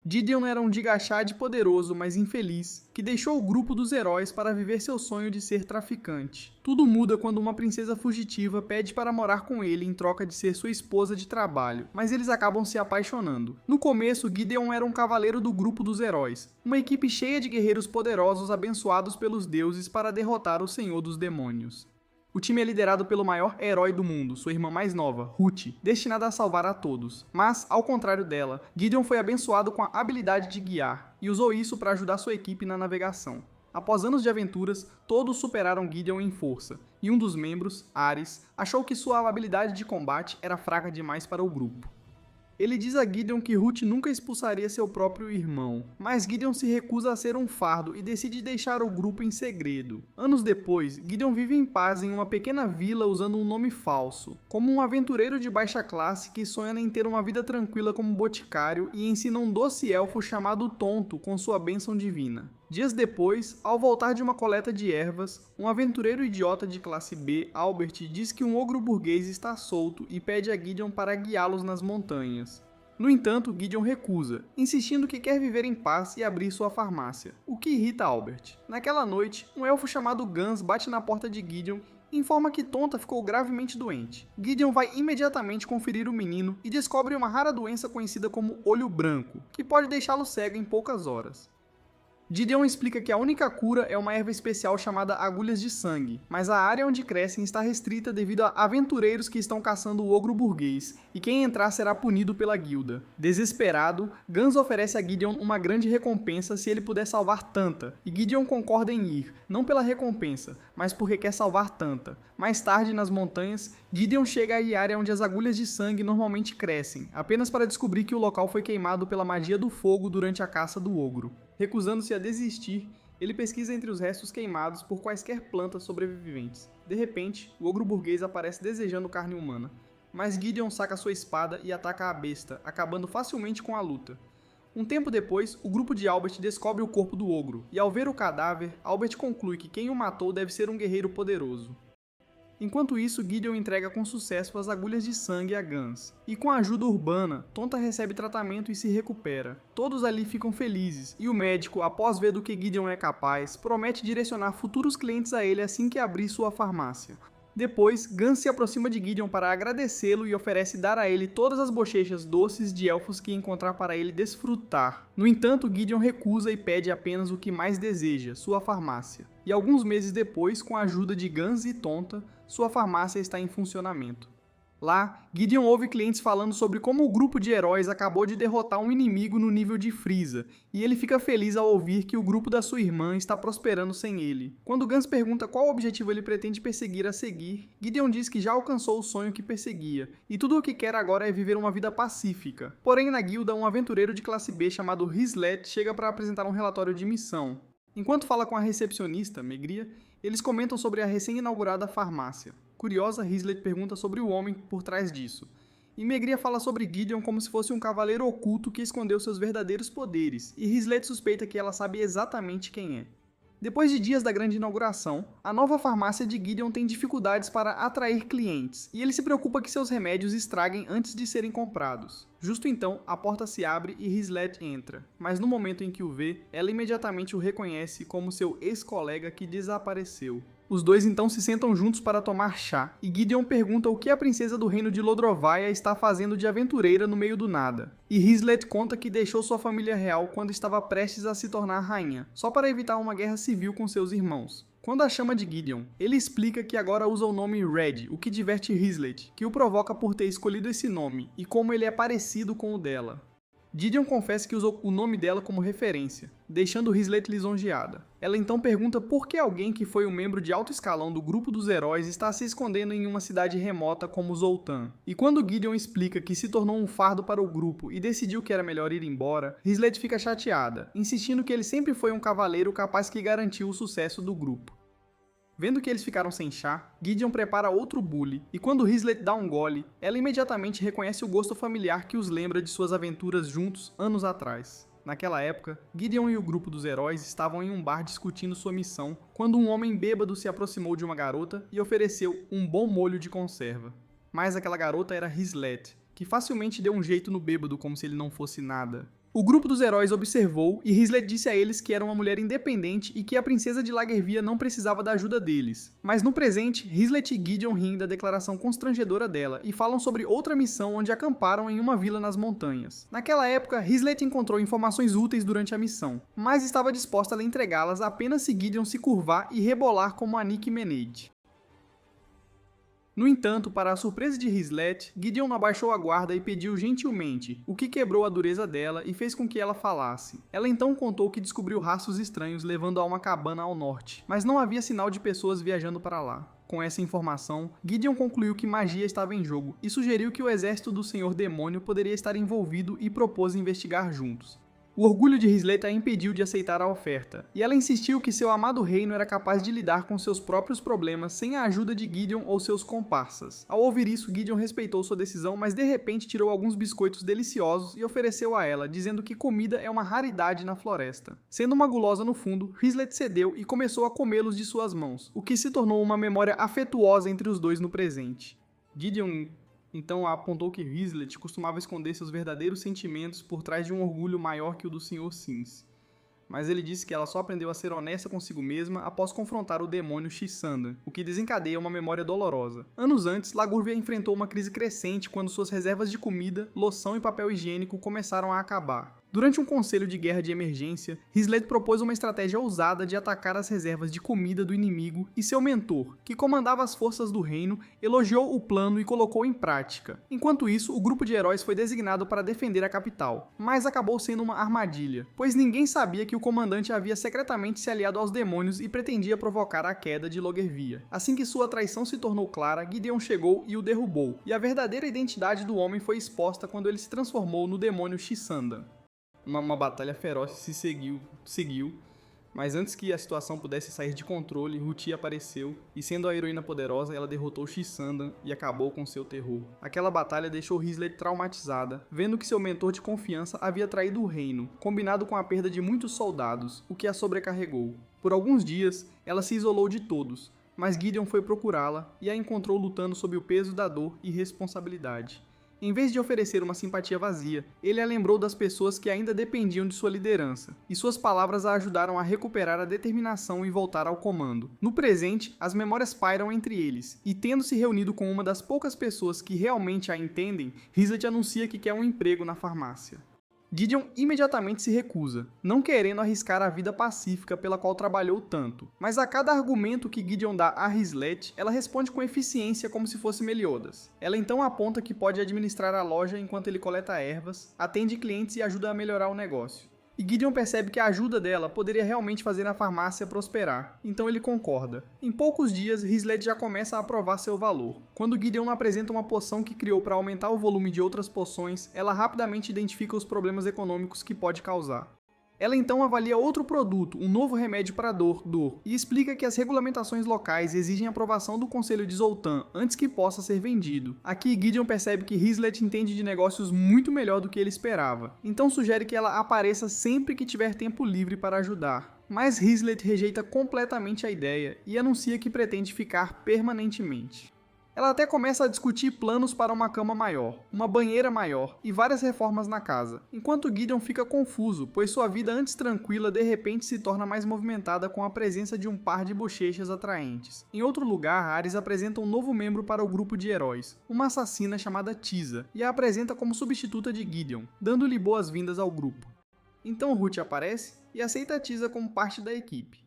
Gideon era um Digashad poderoso, mas infeliz, que deixou o grupo dos heróis para viver seu sonho de ser traficante. Tudo muda quando uma princesa fugitiva pede para morar com ele em troca de ser sua esposa de trabalho, mas eles acabam se apaixonando. No começo, Gideon era um cavaleiro do grupo dos heróis, uma equipe cheia de guerreiros poderosos abençoados pelos deuses para derrotar o Senhor dos Demônios. O time é liderado pelo maior herói do mundo, sua irmã mais nova, Ruth, destinada a salvar a todos. Mas, ao contrário dela, Gideon foi abençoado com a habilidade de guiar, e usou isso para ajudar sua equipe na navegação. Após anos de aventuras, todos superaram Gideon em força, e um dos membros, Ares, achou que sua habilidade de combate era fraca demais para o grupo. Ele diz a Gideon que Ruth nunca expulsaria seu próprio irmão, mas Gideon se recusa a ser um fardo e decide deixar o grupo em segredo. Anos depois, Gideon vive em paz em uma pequena vila usando um nome falso, como um aventureiro de baixa classe que sonha em ter uma vida tranquila como boticário e ensina um doce elfo chamado Tonto com sua bênção divina. Dias depois, ao voltar de uma coleta de ervas, um aventureiro idiota de classe B, Albert, diz que um ogro burguês está solto e pede a Gideon para guiá-los nas montanhas. No entanto, Gideon recusa, insistindo que quer viver em paz e abrir sua farmácia, o que irrita Albert. Naquela noite, um elfo chamado Gans bate na porta de Gideon e informa que Tonta ficou gravemente doente. Gideon vai imediatamente conferir o menino e descobre uma rara doença conhecida como olho branco, que pode deixá-lo cego em poucas horas. Gideon explica que a única cura é uma erva especial chamada agulhas de sangue, mas a área onde crescem está restrita devido a aventureiros que estão caçando o ogro burguês, e quem entrar será punido pela guilda. Desesperado, Gans oferece a Gideon uma grande recompensa se ele puder salvar Tanta, e Gideon concorda em ir, não pela recompensa, mas porque quer salvar Tanta. Mais tarde, nas montanhas, Gideon chega à área onde as agulhas de sangue normalmente crescem, apenas para descobrir que o local foi queimado pela magia do fogo durante a caça do ogro. Recusando-se a desistir, ele pesquisa entre os restos queimados por quaisquer plantas sobreviventes. De repente, o ogro burguês aparece desejando carne humana, mas Gideon saca sua espada e ataca a besta, acabando facilmente com a luta. Um tempo depois, o grupo de Albert descobre o corpo do ogro, e ao ver o cadáver, Albert conclui que quem o matou deve ser um guerreiro poderoso. Enquanto isso, Gideon entrega com sucesso as agulhas de sangue a Gans. E com a ajuda urbana, Tonta recebe tratamento e se recupera. Todos ali ficam felizes, e o médico, após ver do que Gideon é capaz, promete direcionar futuros clientes a ele assim que abrir sua farmácia. Depois, Gans se aproxima de Gideon para agradecê-lo e oferece dar a ele todas as bochechas doces de elfos que encontrar para ele desfrutar. No entanto, Gideon recusa e pede apenas o que mais deseja, sua farmácia. E alguns meses depois, com a ajuda de Gans e Tonta, sua farmácia está em funcionamento. Lá, Gideon ouve clientes falando sobre como o grupo de heróis acabou de derrotar um inimigo no nível de Frieza, e ele fica feliz ao ouvir que o grupo da sua irmã está prosperando sem ele. Quando Gans pergunta qual objetivo ele pretende perseguir a seguir, Gideon diz que já alcançou o sonho que perseguia, e tudo o que quer agora é viver uma vida pacífica. Porém, na guilda, um aventureiro de classe B chamado Rislet chega para apresentar um relatório de missão. Enquanto fala com a recepcionista, Megria, eles comentam sobre a recém-inaugurada farmácia. Curiosa, Rislet pergunta sobre o homem por trás disso. E Megria fala sobre Gideon como se fosse um cavaleiro oculto que escondeu seus verdadeiros poderes, e Rislet suspeita que ela sabe exatamente quem é. Depois de dias da grande inauguração, a nova farmácia de Gideon tem dificuldades para atrair clientes, e ele se preocupa que seus remédios estraguem antes de serem comprados. Justo então, a porta se abre e Rislet entra, mas no momento em que o vê, ela imediatamente o reconhece como seu ex-colega que desapareceu. Os dois então se sentam juntos para tomar chá, e Gideon pergunta o que a princesa do reino de Lodrovaya está fazendo de aventureira no meio do nada. E Rislet conta que deixou sua família real quando estava prestes a se tornar rainha, só para evitar uma guerra civil com seus irmãos. Quando a chama de Gideon, ele explica que agora usa o nome Red, o que diverte Rislet, que o provoca por ter escolhido esse nome, e como ele é parecido com o dela. Gideon confessa que usou o nome dela como referência, deixando Rislet lisonjeada. Ela então pergunta por que alguém que foi um membro de alto escalão do grupo dos heróis está se escondendo em uma cidade remota como Zoltan. E quando Gideon explica que se tornou um fardo para o grupo e decidiu que era melhor ir embora, Rislet fica chateada, insistindo que ele sempre foi um cavaleiro capaz que garantiu o sucesso do grupo. Vendo que eles ficaram sem chá, Gideon prepara outro bule, e quando Rislet dá um gole, ela imediatamente reconhece o gosto familiar que os lembra de suas aventuras juntos anos atrás. Naquela época, Gideon e o grupo dos heróis estavam em um bar discutindo sua missão, quando um homem bêbado se aproximou de uma garota e ofereceu um bom molho de conserva. Mas aquela garota era Rislet, que facilmente deu um jeito no bêbado como se ele não fosse nada. O grupo dos heróis observou e Hislet disse a eles que era uma mulher independente e que a princesa de Lagervia não precisava da ajuda deles. Mas no presente, Hislet e Gideon riem da declaração constrangedora dela e falam sobre outra missão onde acamparam em uma vila nas montanhas. Naquela época, Hislet encontrou informações úteis durante a missão, mas estava disposta a entregá-las apenas se Gideon se curvar e rebolar como a Nick Menade. No entanto, para a surpresa de Hislet, Gideon não abaixou a guarda e pediu gentilmente, o que quebrou a dureza dela e fez com que ela falasse. Ela então contou que descobriu rastros estranhos levando a uma cabana ao norte, mas não havia sinal de pessoas viajando para lá. Com essa informação, Gideon concluiu que magia estava em jogo e sugeriu que o exército do Senhor Demônio poderia estar envolvido e propôs investigar juntos. O orgulho de Hislet a impediu de aceitar a oferta, e ela insistiu que seu amado reino era capaz de lidar com seus próprios problemas sem a ajuda de Gideon ou seus comparsas. Ao ouvir isso, Gideon respeitou sua decisão, mas de repente tirou alguns biscoitos deliciosos e ofereceu a ela, dizendo que comida é uma raridade na floresta. Sendo uma gulosa no fundo, Hislet cedeu e começou a comê-los de suas mãos, o que se tornou uma memória afetuosa entre os dois no presente. Gideon então apontou que Hislet costumava esconder seus verdadeiros sentimentos por trás de um orgulho maior que o do Sr. Sims. Mas ele disse que ela só aprendeu a ser honesta consigo mesma após confrontar o demônio Xisanda, o que desencadeia uma memória dolorosa. Anos antes, Lagurvia enfrentou uma crise crescente quando suas reservas de comida, loção e papel higiênico começaram a acabar. Durante um conselho de guerra de emergência, Hislet propôs uma estratégia ousada de atacar as reservas de comida do inimigo e seu mentor, que comandava as forças do reino, elogiou o plano e colocou em prática. Enquanto isso, o grupo de heróis foi designado para defender a capital, mas acabou sendo uma armadilha, pois ninguém sabia que o comandante havia secretamente se aliado aos demônios e pretendia provocar a queda de Lagervia. Assim que sua traição se tornou clara, Gideon chegou e o derrubou, e a verdadeira identidade do homem foi exposta quando ele se transformou no demônio Xisanda. Uma batalha feroz se seguiu, mas antes que a situação pudesse sair de controle, Ruti apareceu, e sendo a heroína poderosa, ela derrotou Xisanda e acabou com seu terror. Aquela batalha deixou Hislet traumatizada, vendo que seu mentor de confiança havia traído o reino, combinado com a perda de muitos soldados, o que a sobrecarregou. Por alguns dias, ela se isolou de todos, mas Gideon foi procurá-la e a encontrou lutando sob o peso da dor e responsabilidade. Em vez de oferecer uma simpatia vazia, ele a lembrou das pessoas que ainda dependiam de sua liderança, e suas palavras a ajudaram a recuperar a determinação e voltar ao comando. No presente, as memórias pairam entre eles, e tendo se reunido com uma das poucas pessoas que realmente a entendem, Hislet anuncia que quer um emprego na farmácia. Gideon imediatamente se recusa, não querendo arriscar a vida pacífica pela qual trabalhou tanto. Mas a cada argumento que Gideon dá a Hislet, ela responde com eficiência como se fosse Meliodas. Ela então aponta que pode administrar a loja enquanto ele coleta ervas, atende clientes e ajuda a melhorar o negócio. E Gideon percebe que a ajuda dela poderia realmente fazer a farmácia prosperar, então ele concorda. Em poucos dias, Hislet já começa a provar seu valor. Quando Gideon apresenta uma poção que criou para aumentar o volume de outras poções, ela rapidamente identifica os problemas econômicos que pode causar. Ela então avalia outro produto, um novo remédio para dor, e explica que as regulamentações locais exigem a aprovação do Conselho de Zoltan antes que possa ser vendido. Aqui Gideon percebe que Hislet entende de negócios muito melhor do que ele esperava, então sugere que ela apareça sempre que tiver tempo livre para ajudar. Mas Hislet rejeita completamente a ideia e anuncia que pretende ficar permanentemente. Ela até começa a discutir planos para uma cama maior, uma banheira maior e várias reformas na casa, enquanto Gideon fica confuso, pois sua vida antes tranquila de repente se torna mais movimentada com a presença de um par de bochechas atraentes. Em outro lugar, Ares apresenta um novo membro para o grupo de heróis, uma assassina chamada Tisa, e a apresenta como substituta de Gideon, dando-lhe boas-vindas ao grupo. Então Ruth aparece e aceita a Tisa como parte da equipe.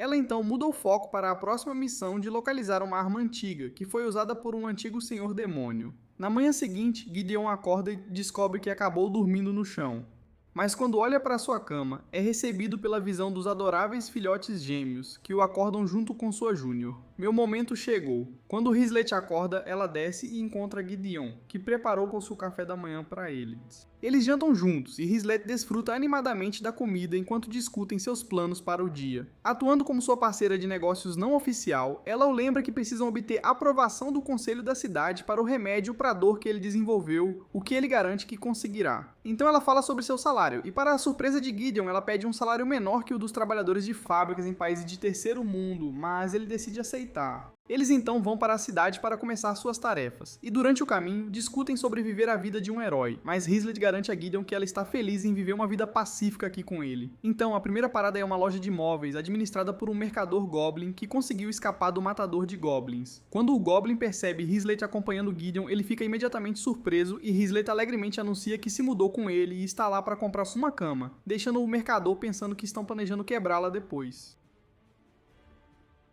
Ela então muda o foco para a próxima missão de localizar uma arma antiga, que foi usada por um antigo senhor demônio. Na manhã seguinte, Gideon acorda e descobre que acabou dormindo no chão. Mas quando olha para sua cama, é recebido pela visão dos adoráveis filhotes gêmeos, que o acordam junto com sua Júnior. Meu momento chegou. Quando Hislet acorda, ela desce e encontra Gideon, que preparou o seu café da manhã para eles. Eles jantam juntos e Hislet desfruta animadamente da comida enquanto discutem seus planos para o dia. Atuando como sua parceira de negócios não oficial, ela o lembra que precisam obter aprovação do conselho da cidade para o remédio para a dor que ele desenvolveu, o que ele garante que conseguirá. Então ela fala sobre seu salário, e para a surpresa de Gideon, ela pede um salário menor que o dos trabalhadores de fábricas em países de terceiro mundo, mas ele decide aceitar. Eles então vão para a cidade para começar suas tarefas, e durante o caminho discutem sobre viver a vida de um herói, mas Hislet garante a Gideon que ela está feliz em viver uma vida pacífica aqui com ele. Então, a primeira parada é uma loja de móveis administrada por um mercador Goblin que conseguiu escapar do matador de Goblins. Quando o Goblin percebe Hislet acompanhando Gideon, ele fica imediatamente surpreso e Hislet alegremente anuncia que se mudou com ele e está lá para comprar uma cama, deixando o mercador pensando que estão planejando quebrá-la depois.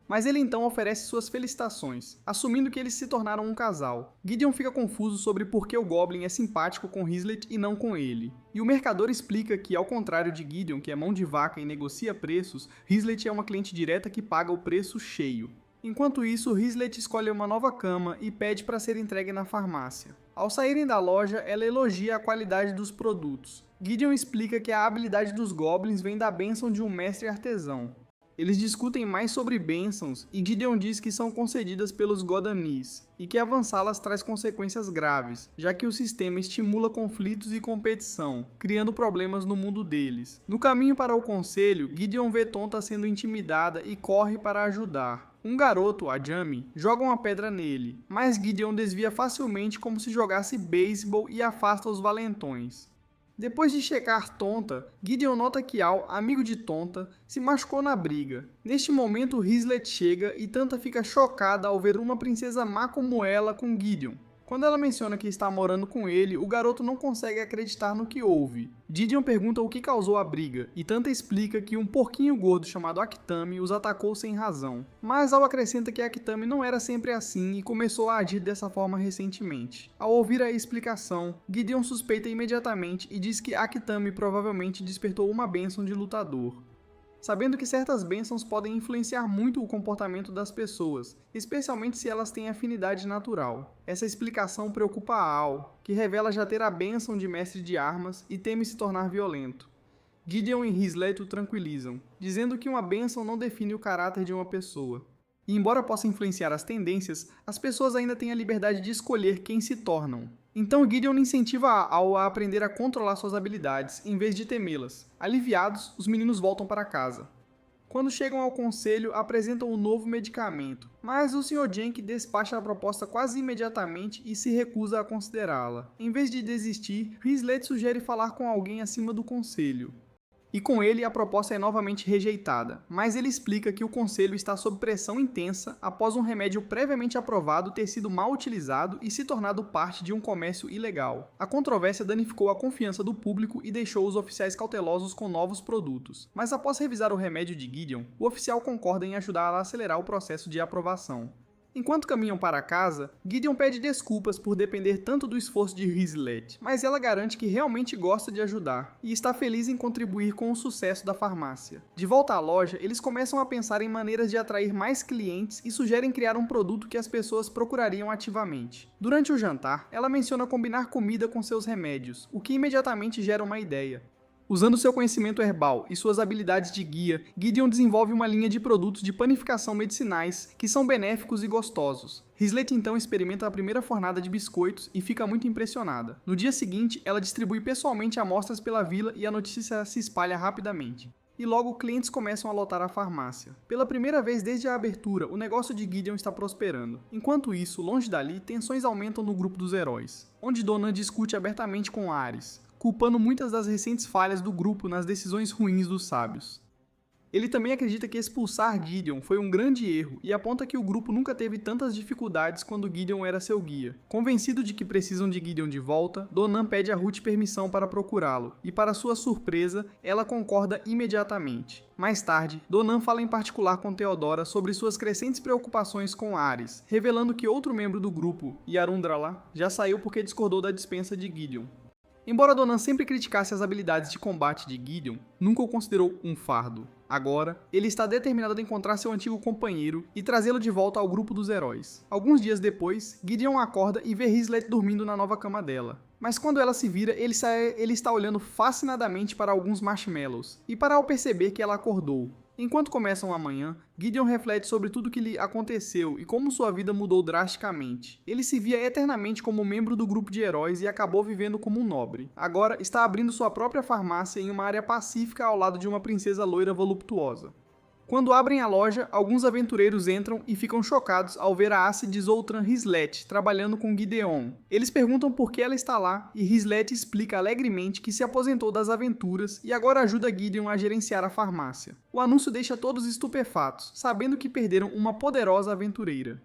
Mas ele então oferece suas felicitações, assumindo que eles se tornaram um casal. Gideon fica confuso sobre por que o Goblin é simpático com Hislet e não com ele. E o mercador explica que, ao contrário de Gideon, que é mão de vaca e negocia preços, Hislet é uma cliente direta que paga o preço cheio. Enquanto isso, Hislet escolhe uma nova cama e pede para ser entregue na farmácia. Ao saírem da loja, ela elogia a qualidade dos produtos. Gideon explica que a habilidade dos Goblins vem da bênção de um mestre artesão. Eles discutem mais sobre bênçãos e Gideon diz que são concedidas pelos Godanis e que avançá-las traz consequências graves, já que o sistema estimula conflitos e competição, criando problemas no mundo deles. No caminho para o conselho, Gideon vê Tonta sendo intimidada e corre para ajudar. Um garoto, a Jamie, joga uma pedra nele, mas Gideon desvia facilmente como se jogasse beisebol e afasta os valentões. Depois de checar Tonta, Gideon nota que Al, amigo de Tonta, se machucou na briga. Neste momento, Hislet chega e Tonta fica chocada ao ver uma princesa má como ela com Gideon. Quando ela menciona que está morando com ele, o garoto não consegue acreditar no que houve. Gideon pergunta o que causou a briga, e Tonta explica que um porquinho gordo chamado Akitami os atacou sem razão. Mas Al acrescenta que Akitami não era sempre assim e começou a agir dessa forma recentemente. Ao ouvir a explicação, Gideon suspeita imediatamente e diz que Akitami provavelmente despertou uma bênção de lutador. Sabendo que certas bênçãos podem influenciar muito o comportamento das pessoas, especialmente se elas têm afinidade natural. Essa explicação preocupa a Al, que revela já ter a bênção de mestre de armas e teme se tornar violento. Gideon e Hislet o tranquilizam, dizendo que uma bênção não define o caráter de uma pessoa. E embora possa influenciar as tendências, as pessoas ainda têm a liberdade de escolher quem se tornam. Então Gideon incentiva Al a aprender a controlar suas habilidades, em vez de temê-las. Aliviados, os meninos voltam para casa. Quando chegam ao conselho, apresentam um novo medicamento, mas o Sr. Jenk despacha a proposta quase imediatamente e se recusa a considerá-la. Em vez de desistir, Hislet sugere falar com alguém acima do conselho. E com ele a proposta é novamente rejeitada, mas ele explica que o conselho está sob pressão intensa após um remédio previamente aprovado ter sido mal utilizado e se tornado parte de um comércio ilegal. A controvérsia danificou a confiança do público e deixou os oficiais cautelosos com novos produtos, mas após revisar o remédio de Gideon, o oficial concorda em ajudar a acelerar o processo de aprovação. Enquanto caminham para casa, Gideon pede desculpas por depender tanto do esforço de Hislet, mas ela garante que realmente gosta de ajudar e está feliz em contribuir com o sucesso da farmácia. De volta à loja, eles começam a pensar em maneiras de atrair mais clientes e sugerem criar um produto que as pessoas procurariam ativamente. Durante o jantar, ela menciona combinar comida com seus remédios, o que imediatamente gera uma ideia. Usando seu conhecimento herbal e suas habilidades de guia, Gideon desenvolve uma linha de produtos de panificação medicinais que são benéficos e gostosos. Hislet então experimenta a primeira fornada de biscoitos e fica muito impressionada. No dia seguinte, ela distribui pessoalmente amostras pela vila e a notícia se espalha rapidamente. E logo clientes começam a lotar a farmácia. Pela primeira vez desde a abertura, o negócio de Gideon está prosperando. Enquanto isso, longe dali, tensões aumentam no grupo dos heróis, onde Donan discute abertamente com Ares, culpando muitas das recentes falhas do grupo nas decisões ruins dos sábios. Ele também acredita que expulsar Gideon foi um grande erro e aponta que o grupo nunca teve tantas dificuldades quando Gideon era seu guia. Convencido de que precisam de Gideon de volta, Donan pede a Ruth permissão para procurá-lo, e para sua surpresa, ela concorda imediatamente. Mais tarde, Donan fala em particular com Theodora sobre suas crescentes preocupações com Ares, revelando que outro membro do grupo, Yarundrala, já saiu porque discordou da dispensa de Gideon. Embora Donan sempre criticasse as habilidades de combate de Gideon, nunca o considerou um fardo. Agora, ele está determinado a encontrar seu antigo companheiro e trazê-lo de volta ao grupo dos heróis. Alguns dias depois, Gideon acorda e vê Hislet dormindo na nova cama dela. Mas quando ela se vira, ele está olhando fascinadamente para alguns marshmallows, e para ao perceber que ela acordou. Enquanto começam a manhã, Gideon reflete sobre tudo o que lhe aconteceu e como sua vida mudou drasticamente. Ele se via eternamente como membro do grupo de heróis e acabou vivendo como um nobre. Agora está abrindo sua própria farmácia em uma área pacífica ao lado de uma princesa loira voluptuosa. Quando abrem a loja, alguns aventureiros entram e ficam chocados ao ver a Acid Zoltran Hislet trabalhando com Gideon. Eles perguntam por que ela está lá e Hislet explica alegremente que se aposentou das aventuras e agora ajuda Gideon a gerenciar a farmácia. O anúncio deixa todos estupefatos, sabendo que perderam uma poderosa aventureira.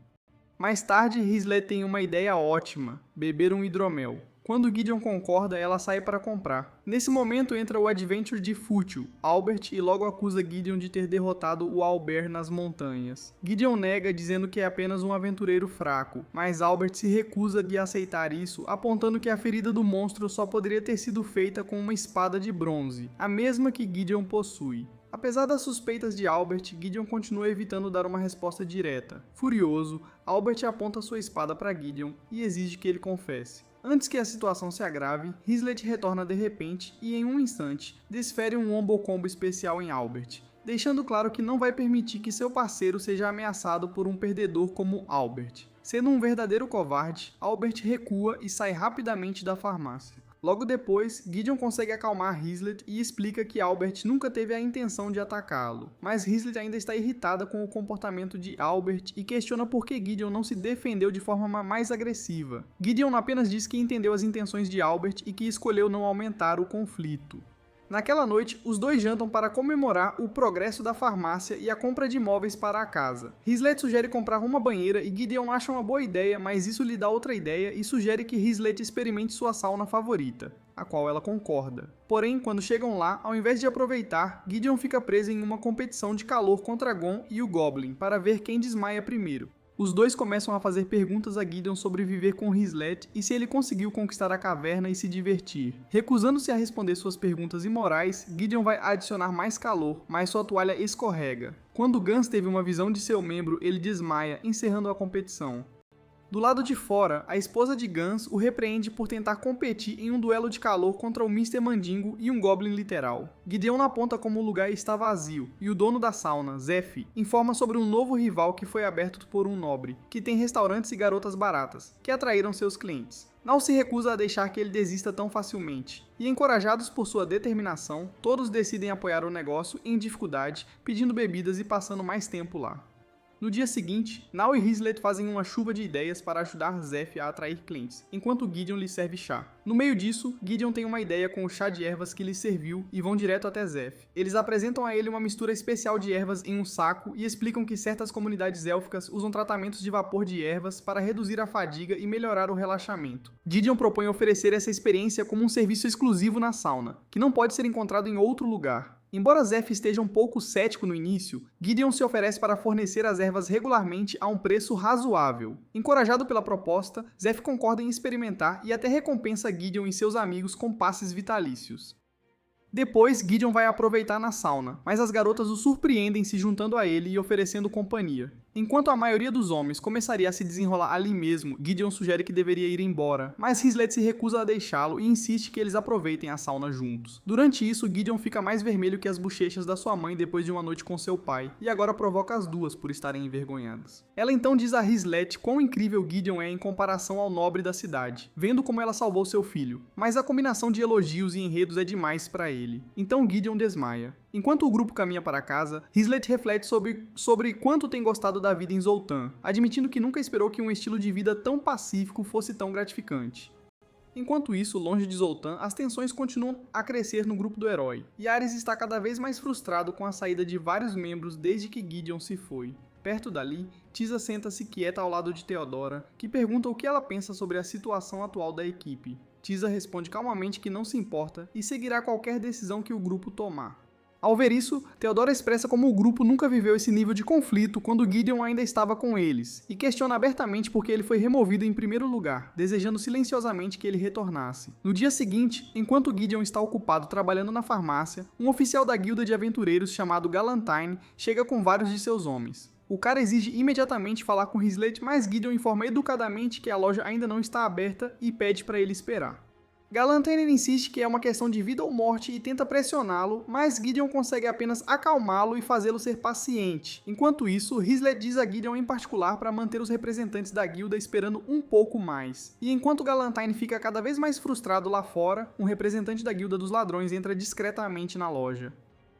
Mais tarde, Hislet tem uma ideia ótima: beber um hidromel. Quando Gideon concorda, ela sai para comprar. Nesse momento entra o Adventure de Fútil, Albert, e logo acusa Gideon de ter derrotado o Albert nas montanhas. Gideon nega, dizendo que é apenas um aventureiro fraco, mas Albert se recusa de aceitar isso, apontando que a ferida do monstro só poderia ter sido feita com uma espada de bronze, a mesma que Gideon possui. Apesar das suspeitas de Albert, Gideon continua evitando dar uma resposta direta. Furioso, Albert aponta sua espada para Gideon e exige que ele confesse. Antes que a situação se agrave, Hislet retorna de repente e, em um instante, desfere um Wombo Combo especial em Albert, deixando claro que não vai permitir que seu parceiro seja ameaçado por um perdedor como Albert. Sendo um verdadeiro covarde, Albert recua e sai rapidamente da farmácia. Logo depois, Gideon consegue acalmar Hislet e explica que Albert nunca teve a intenção de atacá-lo, mas Hislet ainda está irritada com o comportamento de Albert e questiona por que Gideon não se defendeu de forma mais agressiva. Gideon apenas diz que entendeu as intenções de Albert e que escolheu não aumentar o conflito. Naquela noite, os dois jantam para comemorar o progresso da farmácia e a compra de móveis para a casa. Hislet sugere comprar uma banheira e Gideon acha uma boa ideia, mas isso lhe dá outra ideia e sugere que Hislet experimente sua sauna favorita, a qual ela concorda. Porém, quando chegam lá, ao invés de aproveitar, Gideon fica preso em uma competição de calor contra Gon e o Goblin, para ver quem desmaia primeiro. Os dois começam a fazer perguntas a Gideon sobre viver com Hislet e se ele conseguiu conquistar a caverna e se divertir. Recusando-se a responder suas perguntas imorais, Gideon vai adicionar mais calor, mas sua toalha escorrega. Quando Gans teve uma visão de seu membro, ele desmaia, encerrando a competição. Do lado de fora, a esposa de Gans o repreende por tentar competir em um duelo de calor contra o Mr. Mandingo e um Goblin literal. Gideon aponta como o lugar está vazio, e o dono da sauna, Zeph, informa sobre um novo rival que foi aberto por um nobre, que tem restaurantes e garotas baratas, que atraíram seus clientes. Não se recusa a deixar que ele desista tão facilmente, e encorajados por sua determinação, todos decidem apoiar o negócio em dificuldade, pedindo bebidas e passando mais tempo lá. No dia seguinte, Nau e Hislet fazem uma chuva de ideias para ajudar Zeph a atrair clientes, enquanto Gideon lhe serve chá. No meio disso, Gideon tem uma ideia com o chá de ervas que lhe serviu e vão direto até Zeph. Eles apresentam a ele uma mistura especial de ervas em um saco e explicam que certas comunidades élficas usam tratamentos de vapor de ervas para reduzir a fadiga e melhorar o relaxamento. Gideon propõe oferecer essa experiência como um serviço exclusivo na sauna, que não pode ser encontrado em outro lugar. Embora Zeph esteja um pouco cético no início, Gideon se oferece para fornecer as ervas regularmente a um preço razoável. Encorajado pela proposta, Zeph concorda em experimentar e até recompensa Gideon e seus amigos com passes vitalícios. Depois, Gideon vai aproveitar na sauna, mas as garotas o surpreendem se juntando a ele e oferecendo companhia. Enquanto a maioria dos homens começaria a se desenrolar ali mesmo, Gideon sugere que deveria ir embora, mas Hislet se recusa a deixá-lo e insiste que eles aproveitem a sauna juntos. Durante isso, Gideon fica mais vermelho que as bochechas da sua mãe depois de uma noite com seu pai, e agora provoca as duas por estarem envergonhadas. Ela então diz a Hislet quão incrível Gideon é em comparação ao nobre da cidade, vendo como ela salvou seu filho, mas a combinação de elogios e enredos é demais para ele. Então Gideon desmaia. Enquanto o grupo caminha para casa, Hislet reflete sobre quanto tem gostado da vida em Zoltã, admitindo que nunca esperou que um estilo de vida tão pacífico fosse tão gratificante. Enquanto isso, longe de Zoltã, as tensões continuam a crescer no grupo do herói, e Ares está cada vez mais frustrado com a saída de vários membros desde que Gideon se foi. Perto dali, Tisa senta-se quieta ao lado de Theodora, que pergunta o que ela pensa sobre a situação atual da equipe. Tisa responde calmamente que não se importa e seguirá qualquer decisão que o grupo tomar. Ao ver isso, Theodora expressa como o grupo nunca viveu esse nível de conflito quando Gideon ainda estava com eles, e questiona abertamente por que ele foi removido em primeiro lugar, desejando silenciosamente que ele retornasse. No dia seguinte, enquanto Gideon está ocupado trabalhando na farmácia, um oficial da guilda de aventureiros chamado Galantine chega com vários de seus homens. O cara exige imediatamente falar com Hislet, mas Gideon informa educadamente que a loja ainda não está aberta e pede para ele esperar. Galantine insiste que é uma questão de vida ou morte e tenta pressioná-lo, mas Gideon consegue apenas acalmá-lo e fazê-lo ser paciente. Enquanto isso, Hislet diz a Gideon em particular para manter os representantes da guilda esperando um pouco mais. E enquanto Galantine fica cada vez mais frustrado lá fora, um representante da guilda dos ladrões entra discretamente na loja.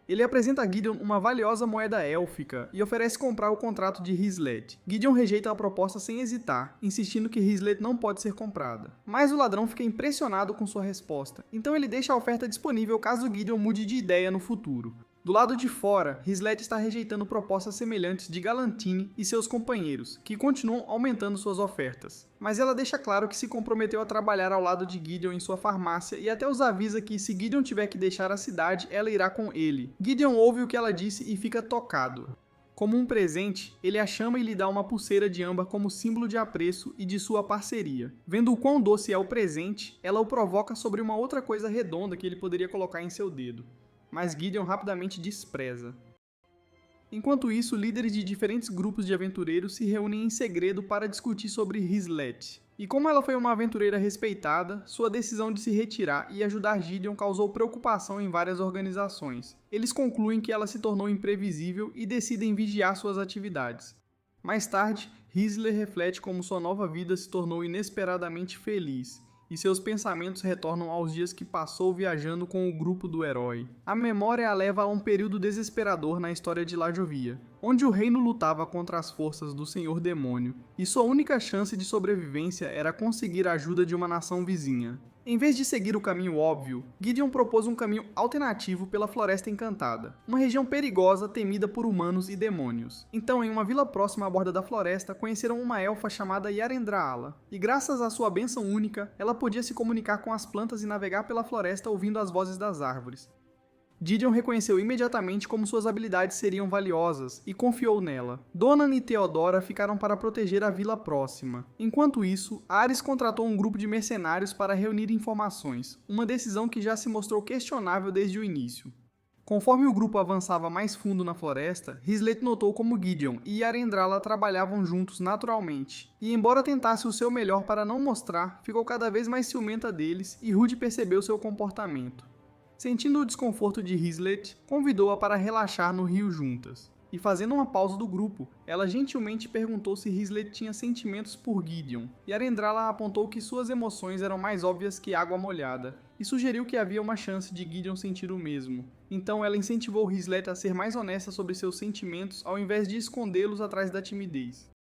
Ele apresenta a Gideon uma valiosa moeda élfica e oferece comprar o contrato de Hislet. Gideon rejeita a proposta sem hesitar, insistindo que Hislet não pode ser comprada. Mas o ladrão fica impressionado com sua resposta, então ele deixa a oferta disponível caso Gideon mude de ideia no futuro. Do lado de fora, Hislet está rejeitando propostas semelhantes de Galantine e seus companheiros, que continuam aumentando suas ofertas. Mas ela deixa claro que se comprometeu a trabalhar ao lado de Gideon em sua farmácia e até os avisa que se Gideon tiver que deixar a cidade, ela irá com ele. Gideon ouve o que ela disse e fica tocado. Como um presente, ele a chama e lhe dá uma pulseira de âmbar como símbolo de apreço e de sua parceria. Vendo o quão doce é o presente, ela o provoca sobre uma outra coisa redonda que ele poderia colocar em seu dedo. Mas Gideon rapidamente despreza. Enquanto isso, líderes de diferentes grupos de aventureiros se reúnem em segredo para discutir sobre Hislet. E como ela foi uma aventureira respeitada, sua decisão de se retirar e ajudar Gideon causou preocupação em várias organizações. Eles concluem que ela se tornou imprevisível e decidem vigiar suas atividades. Mais tarde, Hislet reflete como sua nova vida se tornou inesperadamente feliz, e seus pensamentos retornam aos dias que passou viajando com o grupo do herói. A memória a leva a um período desesperador na história de Lajovia, onde o reino lutava contra as forças do Senhor Demônio, e sua única chance de sobrevivência era conseguir a ajuda de uma nação vizinha. Em vez de seguir o caminho óbvio, Gideon propôs um caminho alternativo pela Floresta Encantada, uma região perigosa temida por humanos e demônios. Então, em uma vila próxima à borda da floresta, conheceram uma elfa chamada Yarendraala, e graças à sua bênção única, ela podia se comunicar com as plantas e navegar pela floresta ouvindo as vozes das árvores. Gideon reconheceu imediatamente como suas habilidades seriam valiosas e confiou nela. Donan e Theodora ficaram para proteger a vila próxima. Enquanto isso, Ares contratou um grupo de mercenários para reunir informações, uma decisão que já se mostrou questionável desde o início. Conforme o grupo avançava mais fundo na floresta, Hislet notou como Gideon e Yarendraala trabalhavam juntos naturalmente, e embora tentasse o seu melhor para não mostrar, ficou cada vez mais ciumenta deles e Rude percebeu seu comportamento. Sentindo o desconforto de Hislet, convidou-a para relaxar no rio juntas. E fazendo uma pausa do grupo, ela gentilmente perguntou se Hislet tinha sentimentos por Gideon, e Yarendraala apontou que suas emoções eram mais óbvias que água molhada, e sugeriu que havia uma chance de Gideon sentir o mesmo. Então ela incentivou Hislet a ser mais honesta sobre seus sentimentos ao invés de escondê-los atrás da timidez.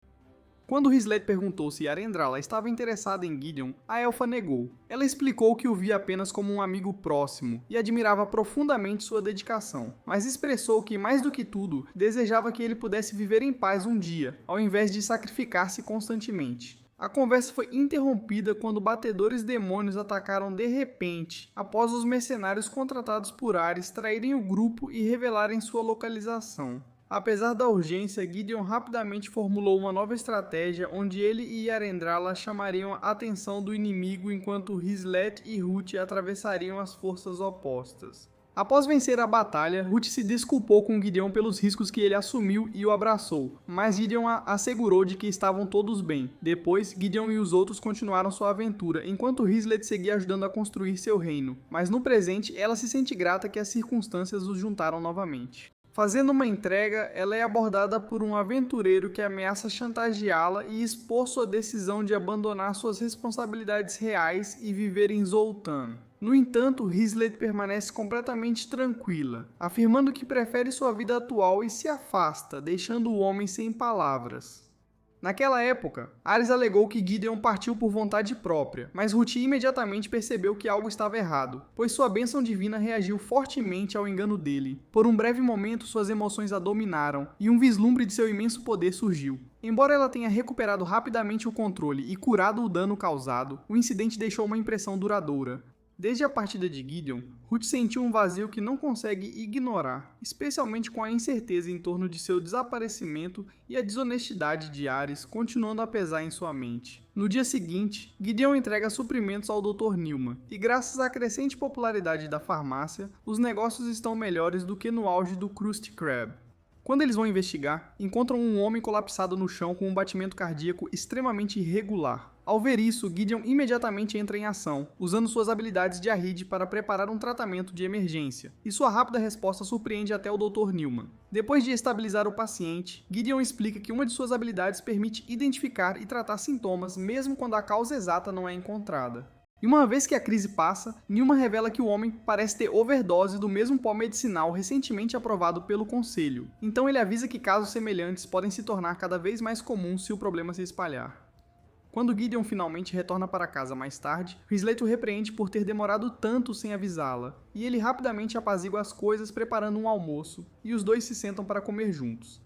Quando Hislet perguntou se Yarendraala estava interessada em Gideon, a elfa negou. Ela explicou que o via apenas como um amigo próximo e admirava profundamente sua dedicação, mas expressou que, mais do que tudo, desejava que ele pudesse viver em paz um dia, ao invés de sacrificar-se constantemente. A conversa foi interrompida quando batedores demônios atacaram de repente, após os mercenários contratados por Ares traírem o grupo e revelarem sua localização. Apesar da urgência, Gideon rapidamente formulou uma nova estratégia onde ele e Yarendraala chamariam a atenção do inimigo enquanto Hislet e Ruth atravessariam as forças opostas. Após vencer a batalha, Ruth se desculpou com Gideon pelos riscos que ele assumiu e o abraçou, mas Gideon assegurou de que estavam todos bem. Depois, Gideon e os outros continuaram sua aventura, enquanto Hislet seguia ajudando a construir seu reino, mas no presente ela se sente grata que as circunstâncias os juntaram novamente. Fazendo uma entrega, ela é abordada por um aventureiro que ameaça chantageá-la e expor sua decisão de abandonar suas responsabilidades reais e viver em Zoltan. No entanto, Hislet permanece completamente tranquila, afirmando que prefere sua vida atual e se afasta, deixando o homem sem palavras. Naquela época, Ares alegou que Gideon partiu por vontade própria, mas Ruth imediatamente percebeu que algo estava errado, pois sua bênção divina reagiu fortemente ao engano dele. Por um breve momento, suas emoções a dominaram, e um vislumbre de seu imenso poder surgiu. Embora ela tenha recuperado rapidamente o controle e curado o dano causado, o incidente deixou uma impressão duradoura. Desde a partida de Gideon, Ruth sentiu um vazio que não consegue ignorar, especialmente com a incerteza em torno de seu desaparecimento e a desonestidade de Ares continuando a pesar em sua mente. No dia seguinte, Gideon entrega suprimentos ao Dr. Newman, e graças à crescente popularidade da farmácia, os negócios estão melhores do que no auge do Krusty Krab. Quando eles vão investigar, encontram um homem colapsado no chão com um batimento cardíaco extremamente irregular. Ao ver isso, Gideon imediatamente entra em ação, usando suas habilidades de Ahrid para preparar um tratamento de emergência, e sua rápida resposta surpreende até o Dr. Newman. Depois de estabilizar o paciente, Gideon explica que uma de suas habilidades permite identificar e tratar sintomas mesmo quando a causa exata não é encontrada. E uma vez que a crise passa, Newman revela que o homem parece ter overdose do mesmo pó medicinal recentemente aprovado pelo Conselho. Então ele avisa que casos semelhantes podem se tornar cada vez mais comuns se o problema se espalhar. Quando Gideon finalmente retorna para casa mais tarde, Rislett o repreende por ter demorado tanto sem avisá-la, e ele rapidamente apazigua as coisas preparando um almoço, e os dois se sentam para comer juntos.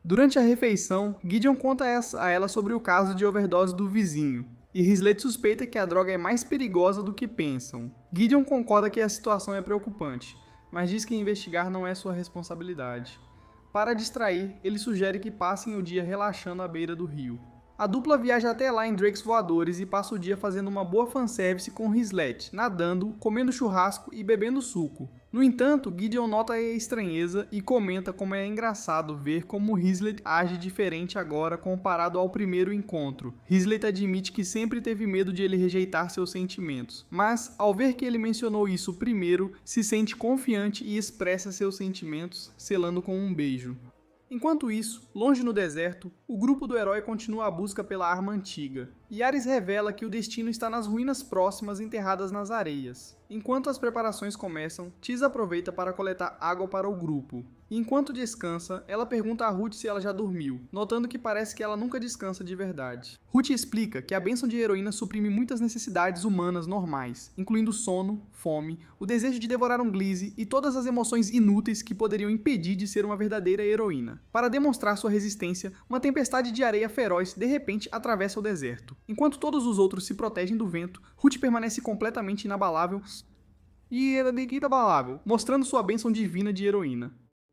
Durante a refeição, Gideon conta a ela sobre o caso de overdose do vizinho, e Rislett suspeita que a droga é mais perigosa do que pensam. Gideon concorda que a situação é preocupante, mas diz que investigar não é sua responsabilidade. Para distrair, ele sugere que passem o dia relaxando à beira do rio. A dupla viaja até lá em Drakes voadores e passa o dia fazendo uma boa fanservice com Rislett, nadando, comendo churrasco e bebendo suco. No entanto, Gideon nota a estranheza e comenta como é engraçado ver como Rislett age diferente agora comparado ao primeiro encontro. Rislett admite que sempre teve medo de ele rejeitar seus sentimentos, mas, ao ver que ele mencionou isso primeiro, se sente confiante e expressa seus sentimentos, selando com um beijo. Enquanto isso, longe no deserto, o grupo do herói continua a busca pela arma antiga, e Ares revela que o destino está nas ruínas próximas enterradas nas areias. Enquanto as preparações começam, Tis aproveita para coletar água para o grupo. E enquanto descansa, ela pergunta a Ruth se ela já dormiu, notando que parece que ela nunca descansa de verdade. Ruth explica que a bênção de heroína suprime muitas necessidades humanas normais, incluindo sono, fome, o desejo de devorar um glize e todas as emoções inúteis que poderiam impedir de ser uma verdadeira heroína. Para demonstrar sua resistência, uma tempestade de areia feroz de repente atravessa o deserto. Enquanto todos os outros se protegem do vento, Ruth permanece completamente inabalável mostrando sua bênção divina de heroína.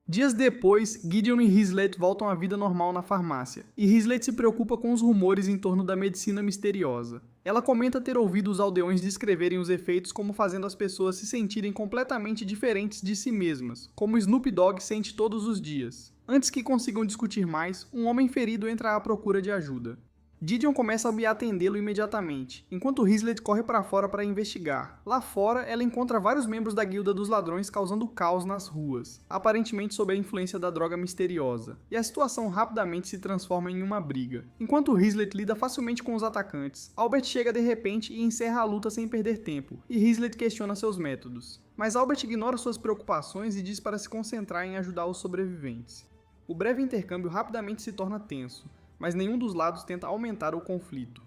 Dias depois, Gideon e Rislett voltam à vida normal na farmácia, e Rislett se preocupa com os rumores em torno da medicina misteriosa. Ela comenta ter ouvido os aldeões descreverem os efeitos como fazendo as pessoas se sentirem completamente diferentes de si mesmas, como Snoop Dogg sente todos os dias. Antes que consigam discutir mais, um homem ferido entra à procura de ajuda. Gideon começa a atendê-lo imediatamente, enquanto Rislett corre para fora para investigar. Lá fora, ela encontra vários membros da Guilda dos Ladrões causando caos nas ruas, aparentemente sob a influência da droga misteriosa, e a situação rapidamente se transforma em uma briga. Enquanto Rislett lida facilmente com os atacantes, Albert chega de repente e encerra a luta sem perder tempo, e Rislett questiona seus métodos. Mas Albert ignora suas preocupações e diz para se concentrar em ajudar os sobreviventes. O breve intercâmbio rapidamente se torna tenso, mas nenhum dos lados tenta aumentar o conflito.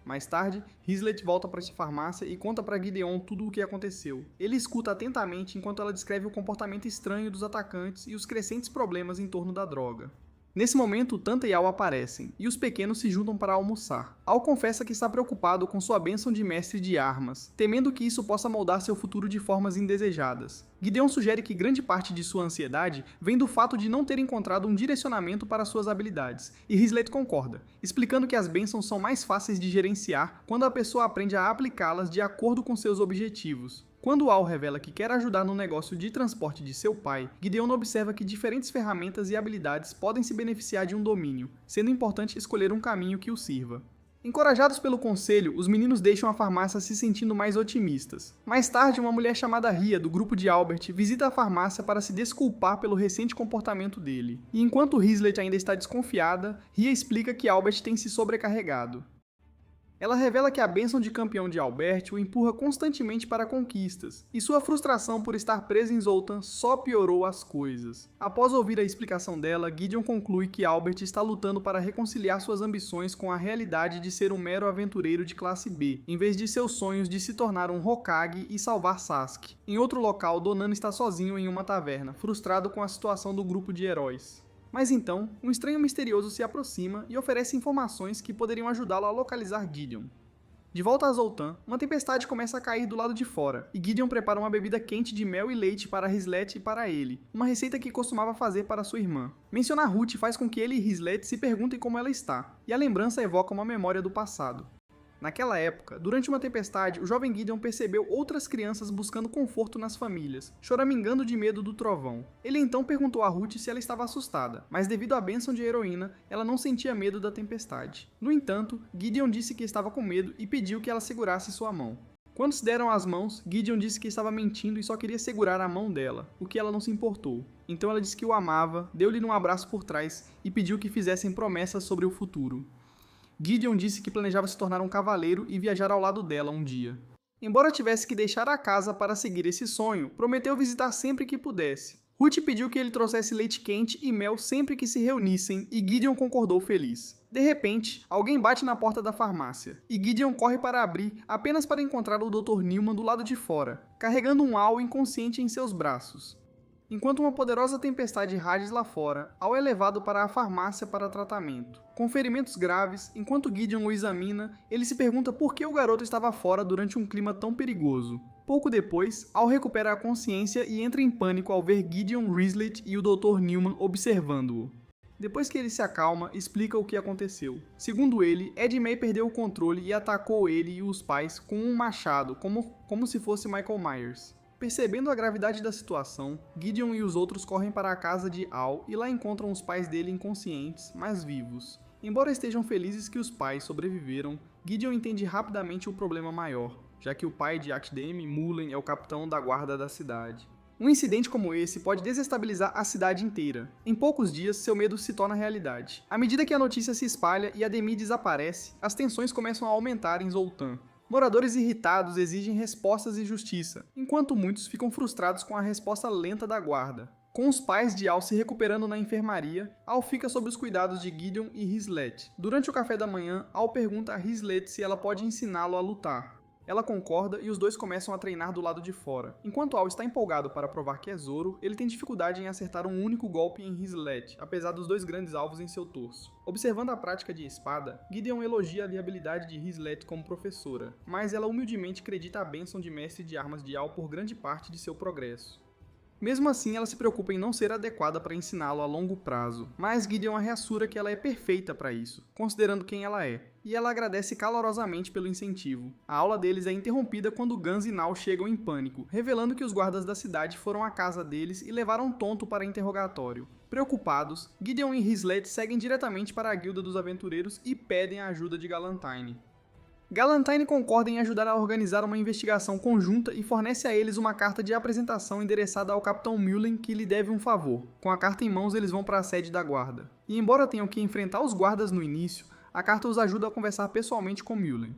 Mais tarde, Rislett volta para a farmácia e conta para Gideon tudo o que aconteceu. Ele escuta atentamente enquanto ela descreve o comportamento estranho dos atacantes e os crescentes problemas em torno da droga. Nesse momento, Tanta e Al aparecem, e os pequenos se juntam para almoçar. Al confessa que está preocupado com sua bênção de mestre de armas, temendo que isso possa moldar seu futuro de formas indesejadas. Gideon sugere que grande parte de sua ansiedade vem do fato de não ter encontrado um direcionamento para suas habilidades, e Rislett concorda, explicando que as bênçãos são mais fáceis de gerenciar quando a pessoa aprende a aplicá-las de acordo com seus objetivos. Quando Al revela que quer ajudar no negócio de transporte de seu pai, Gideon observa que diferentes ferramentas e habilidades podem se beneficiar de um domínio, sendo importante escolher um caminho que o sirva. Encorajados pelo conselho, os meninos deixam a farmácia se sentindo mais otimistas. Mais tarde, uma mulher chamada Ria, do grupo de Albert, visita a farmácia para se desculpar pelo recente comportamento dele. E enquanto Rislett ainda está desconfiada, Ria explica que Albert tem se sobrecarregado. Ela revela que a bênção de campeão de Albert o empurra constantemente para conquistas, e sua frustração por estar presa em Zoltan só piorou as coisas. Após ouvir a explicação dela, Gideon conclui que Albert está lutando para reconciliar suas ambições com a realidade de ser um mero aventureiro de classe B, em vez de seus sonhos de se tornar um Hokage e salvar Sasuke. Em outro local, Donan está sozinho em uma taverna, frustrado com a situação do grupo de heróis. Mas então, um estranho misterioso se aproxima e oferece informações que poderiam ajudá-lo a localizar Gideon. De volta a Zoltan, uma tempestade começa a cair do lado de fora, e Gideon prepara uma bebida quente de mel e leite para Rislett e para ele, uma receita que costumava fazer para sua irmã. Mencionar Ruth faz com que ele e Rislett se perguntem como ela está, e a lembrança evoca uma memória do passado. Naquela época, durante uma tempestade, o jovem Gideon percebeu outras crianças buscando conforto nas famílias, choramingando de medo do trovão. Ele então perguntou a Ruth se ela estava assustada, mas devido à bênção de heroína, ela não sentia medo da tempestade. No entanto, Gideon disse que estava com medo e pediu que ela segurasse sua mão. Quando se deram as mãos, Gideon disse que estava mentindo e só queria segurar a mão dela, o que ela não se importou. Então ela disse que o amava, deu-lhe um abraço por trás e pediu que fizessem promessas sobre o futuro. Gideon disse que planejava se tornar um cavaleiro e viajar ao lado dela um dia. Embora tivesse que deixar a casa para seguir esse sonho, prometeu visitar sempre que pudesse. Ruth pediu que ele trouxesse leite quente e mel sempre que se reunissem, e Gideon concordou feliz. De repente, alguém bate na porta da farmácia, e Gideon corre para abrir apenas para encontrar o Dr. Newman do lado de fora, carregando um Al inconsciente em seus braços. Enquanto uma poderosa tempestade rage lá fora, Al é levado para a farmácia para tratamento. Com ferimentos graves, enquanto Gideon o examina, ele se pergunta por que o garoto estava fora durante um clima tão perigoso. Pouco depois, Al recupera a consciência e entra em pânico ao ver Gideon Rislett e o Dr. Newman observando-o. Depois que ele se acalma, explica o que aconteceu. Segundo ele, Ed May perdeu o controle e atacou ele e os pais com um machado, como se fosse Michael Myers. Percebendo a gravidade da situação, Gideon e os outros correm para a casa de Al e lá encontram os pais dele inconscientes, mas vivos. Embora estejam felizes que os pais sobreviveram, Gideon entende rapidamente o problema maior, já que o pai de Akdemi, Mullen, é o capitão da guarda da cidade. Um incidente como esse pode desestabilizar a cidade inteira. Em poucos dias, seu medo se torna realidade. À medida que a notícia se espalha e Ademi desaparece, as tensões começam a aumentar em Zoltan. Moradores irritados exigem respostas e justiça, enquanto muitos ficam frustrados com a resposta lenta da guarda. Com os pais de Al se recuperando na enfermaria, Al fica sob os cuidados de Gideon e Rislett. Durante o café da manhã, Al pergunta a Rislett se ela pode ensiná-lo a lutar. Ela concorda e os dois começam a treinar do lado de fora. Enquanto Al está empolgado para provar que é Zoro, ele tem dificuldade em acertar um único golpe em Rislett, apesar dos dois grandes alvos em seu torso. Observando a prática de espada, Gideon elogia a viabilidade de Rislett como professora, mas ela humildemente acredita a bênção de mestre de armas de Al por grande parte de seu progresso. Mesmo assim, ela se preocupa em não ser adequada para ensiná-lo a longo prazo, mas Gideon a reassura que ela é perfeita para isso, considerando quem ela é, e ela agradece calorosamente pelo incentivo. A aula deles é interrompida quando Guns e Nal chegam em pânico, revelando que os guardas da cidade foram à casa deles e levaram Tonto para interrogatório. Preocupados, Gideon e Rislett seguem diretamente para a Guilda dos Aventureiros e pedem a ajuda de Galantine. Galantine concorda em ajudar a organizar uma investigação conjunta e fornece a eles uma carta de apresentação endereçada ao Capitão Mullen que lhe deve um favor. Com a carta em mãos, eles vão para a sede da guarda. E embora tenham que enfrentar os guardas no início, a carta os ajuda a conversar pessoalmente com Mullen.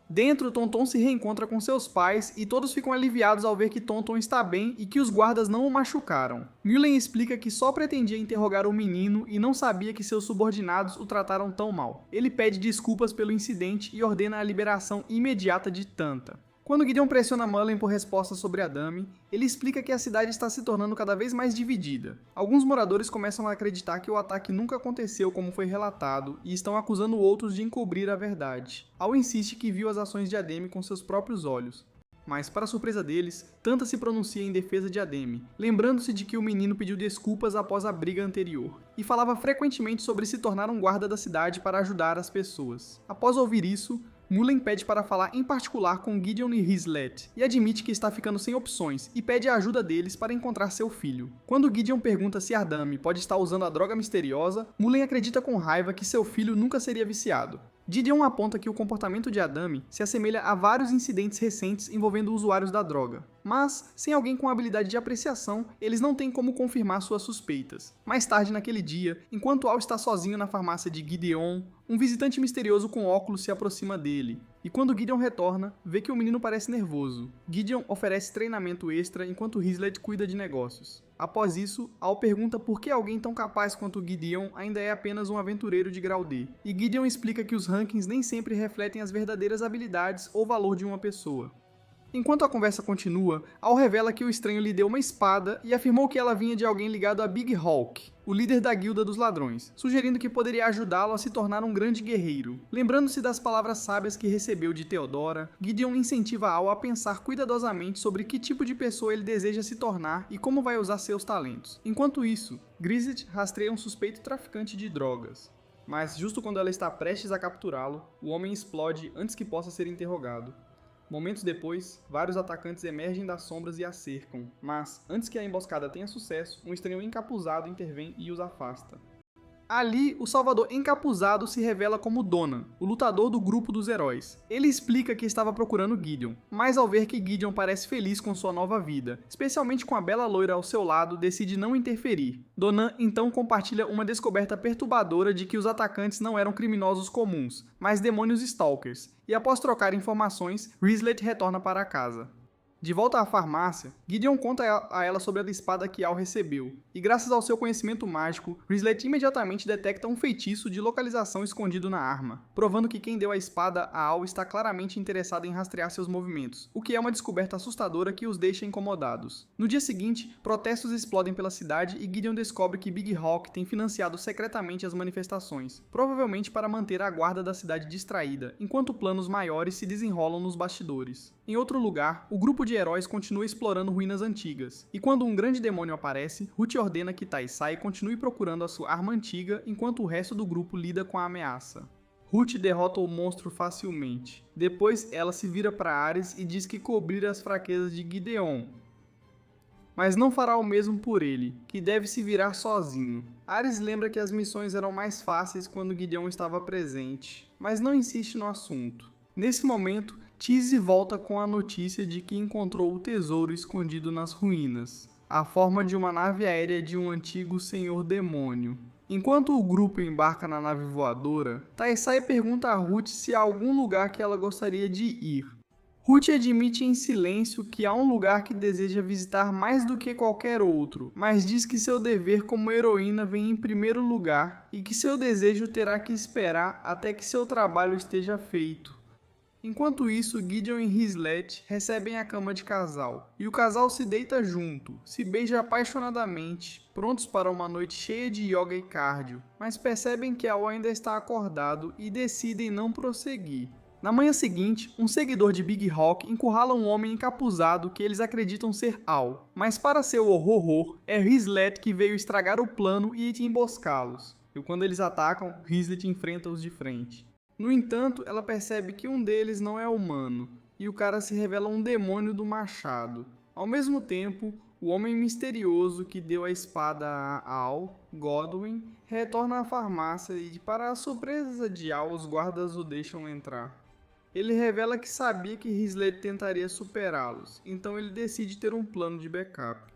Dentro, Tonton se reencontra com seus pais e todos ficam aliviados ao ver que Tonton está bem e que os guardas não o machucaram. Mullen explica que só pretendia interrogar o menino e não sabia que seus subordinados o trataram tão mal. Ele pede desculpas pelo incidente e ordena a liberação imediata de Tanta. Quando Gideon pressiona Mullen por respostas sobre Adami, ele explica que a cidade está se tornando cada vez mais dividida. Alguns moradores começam a acreditar que o ataque nunca aconteceu como foi relatado e estão acusando outros de encobrir a verdade. Al insiste que viu as ações de Ademi com seus próprios olhos. Mas, para surpresa deles, Tanta se pronuncia em defesa de Ademi, lembrando-se de que o menino pediu desculpas após a briga anterior, e falava frequentemente sobre se tornar um guarda da cidade para ajudar as pessoas. Após ouvir isso, Mullen pede para falar em particular com Gideon e Rislett, e admite que está ficando sem opções, e pede a ajuda deles para encontrar seu filho. Quando Gideon pergunta se Adami pode estar usando a droga misteriosa, Mullen acredita com raiva que seu filho nunca seria viciado. Gideon aponta que o comportamento de Adami se assemelha a vários incidentes recentes envolvendo usuários da droga, mas, sem alguém com habilidade de apreciação, eles não têm como confirmar suas suspeitas. Mais tarde naquele dia, enquanto Al está sozinho na farmácia de Gideon, um visitante misterioso com óculos se aproxima dele, e quando Gideon retorna, vê que o menino parece nervoso. Gideon oferece treinamento extra enquanto Rislett cuida de negócios. Após isso, Al pergunta por que alguém tão capaz quanto Gideon ainda é apenas um aventureiro de grau D, e Gideon explica que os rankings nem sempre refletem as verdadeiras habilidades ou valor de uma pessoa. Enquanto a conversa continua, Al revela que o estranho lhe deu uma espada e afirmou que ela vinha de alguém ligado a Big Hawk, o líder da Guilda dos Ladrões, sugerindo que poderia ajudá-lo a se tornar um grande guerreiro. Lembrando-se das palavras sábias que recebeu de Theodora, Gideon incentiva Al a pensar cuidadosamente sobre que tipo de pessoa ele deseja se tornar e como vai usar seus talentos. Enquanto isso, Grisette rastreia um suspeito traficante de drogas. Mas, justo quando ela está prestes a capturá-lo, o homem explode antes que possa ser interrogado. Momentos depois, vários atacantes emergem das sombras e a cercam, mas, antes que a emboscada tenha sucesso, um estranho encapuzado intervém e os afasta. Ali, o Salvador encapuzado se revela como Donan, o lutador do grupo dos heróis. Ele explica que estava procurando Gideon, mas ao ver que Gideon parece feliz com sua nova vida, especialmente com a bela loira ao seu lado, decide não interferir. Donan então compartilha uma descoberta perturbadora de que os atacantes não eram criminosos comuns, mas demônios Stalkers, e após trocar informações, Rislet retorna para casa. De volta à farmácia, Gideon conta a ela sobre a espada que Al recebeu, e graças ao seu conhecimento mágico, Rislet imediatamente detecta um feitiço de localização escondido na arma, provando que quem deu a espada a Al está claramente interessado em rastrear seus movimentos, o que é uma descoberta assustadora que os deixa incomodados. No dia seguinte, protestos explodem pela cidade e Gideon descobre que Big Hawk tem financiado secretamente as manifestações, provavelmente para manter a guarda da cidade distraída, enquanto planos maiores se desenrolam nos bastidores. Em outro lugar, o grupo de heróis continua explorando ruínas antigas, e quando um grande demônio aparece, Ruth ordena que Taisai continue procurando a sua arma antiga enquanto o resto do grupo lida com a ameaça. Ruth derrota o monstro facilmente. Depois ela se vira para Ares e diz que cobrir as fraquezas de Gideon, mas não fará o mesmo por ele, que deve se virar sozinho. Ares lembra que as missões eram mais fáceis quando Gideon estava presente, mas não insiste no assunto. Nesse momento, Tizzy volta com a notícia de que encontrou o tesouro escondido nas ruínas, a forma de uma nave aérea de um antigo senhor demônio. Enquanto o grupo embarca na nave voadora, Taisai pergunta a Ruth se há algum lugar que ela gostaria de ir. Ruth admite em silêncio que há um lugar que deseja visitar mais do que qualquer outro, mas diz que seu dever como heroína vem em primeiro lugar e que seu desejo terá que esperar até que seu trabalho esteja feito. Enquanto isso, Gideon e Rislet recebem a cama de casal, e o casal se deita junto, se beija apaixonadamente, prontos para uma noite cheia de yoga e cardio, mas percebem que Al ainda está acordado e decidem não prosseguir. Na manhã seguinte, um seguidor de Big Hawk encurrala um homem encapuzado que eles acreditam ser Al, mas para seu horror, é Rislet que veio estragar o plano e emboscá-los. E quando eles atacam, Rislet enfrenta-os de frente. No entanto, ela percebe que um deles não é humano, e o cara se revela um demônio do machado. Ao mesmo tempo, o homem misterioso que deu a espada a Al, Godwin, retorna à farmácia e, para a surpresa de Al, os guardas o deixam entrar. Ele revela que sabia que Rislet tentaria superá-los, então ele decide ter um plano de backup.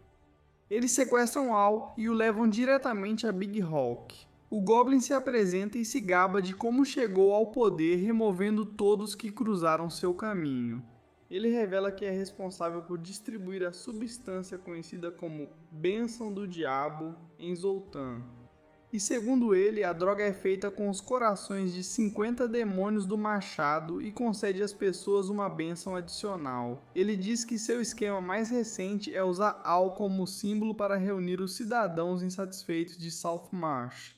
Eles sequestram Al e o levam diretamente a Big Hawk. O Goblin se apresenta e se gaba de como chegou ao poder removendo todos que cruzaram seu caminho. Ele revela que é responsável por distribuir a substância conhecida como Bênção do Diabo em Zoltan. E segundo ele, a droga é feita com os corações de 50 demônios do machado e concede às pessoas uma bênção adicional. Ele diz que seu esquema mais recente é usar Al como símbolo para reunir os cidadãos insatisfeitos de Saltmarsh.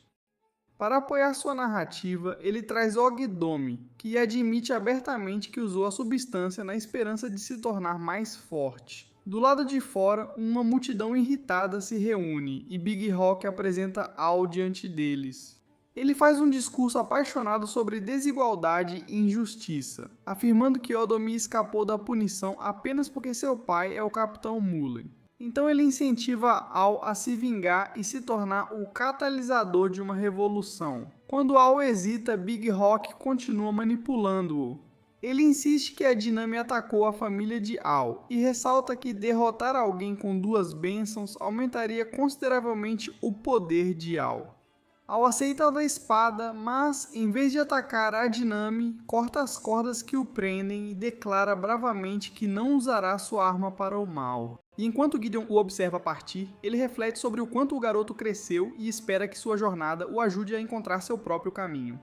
Para apoiar sua narrativa, ele traz Ogdomi, que admite abertamente que usou a substância na esperança de se tornar mais forte. Do lado de fora, uma multidão irritada se reúne e Big Hawk apresenta Al diante deles. Ele faz um discurso apaixonado sobre desigualdade e injustiça, afirmando que Ogdomi escapou da punição apenas porque seu pai é o Capitão Mullen. Então ele incentiva Al a se vingar e se tornar o catalisador de uma revolução. Quando Al hesita, Big Hawk continua manipulando-o. Ele insiste que a Dinami atacou a família de Al e ressalta que derrotar alguém com 2 bênçãos aumentaria consideravelmente o poder de Al. Al aceita a da espada, mas, em vez de atacar a Dinami, corta as cordas que o prendem e declara bravamente que não usará sua arma para o mal. E enquanto Gideon o observa partir, ele reflete sobre o quanto o garoto cresceu e espera que sua jornada o ajude a encontrar seu próprio caminho.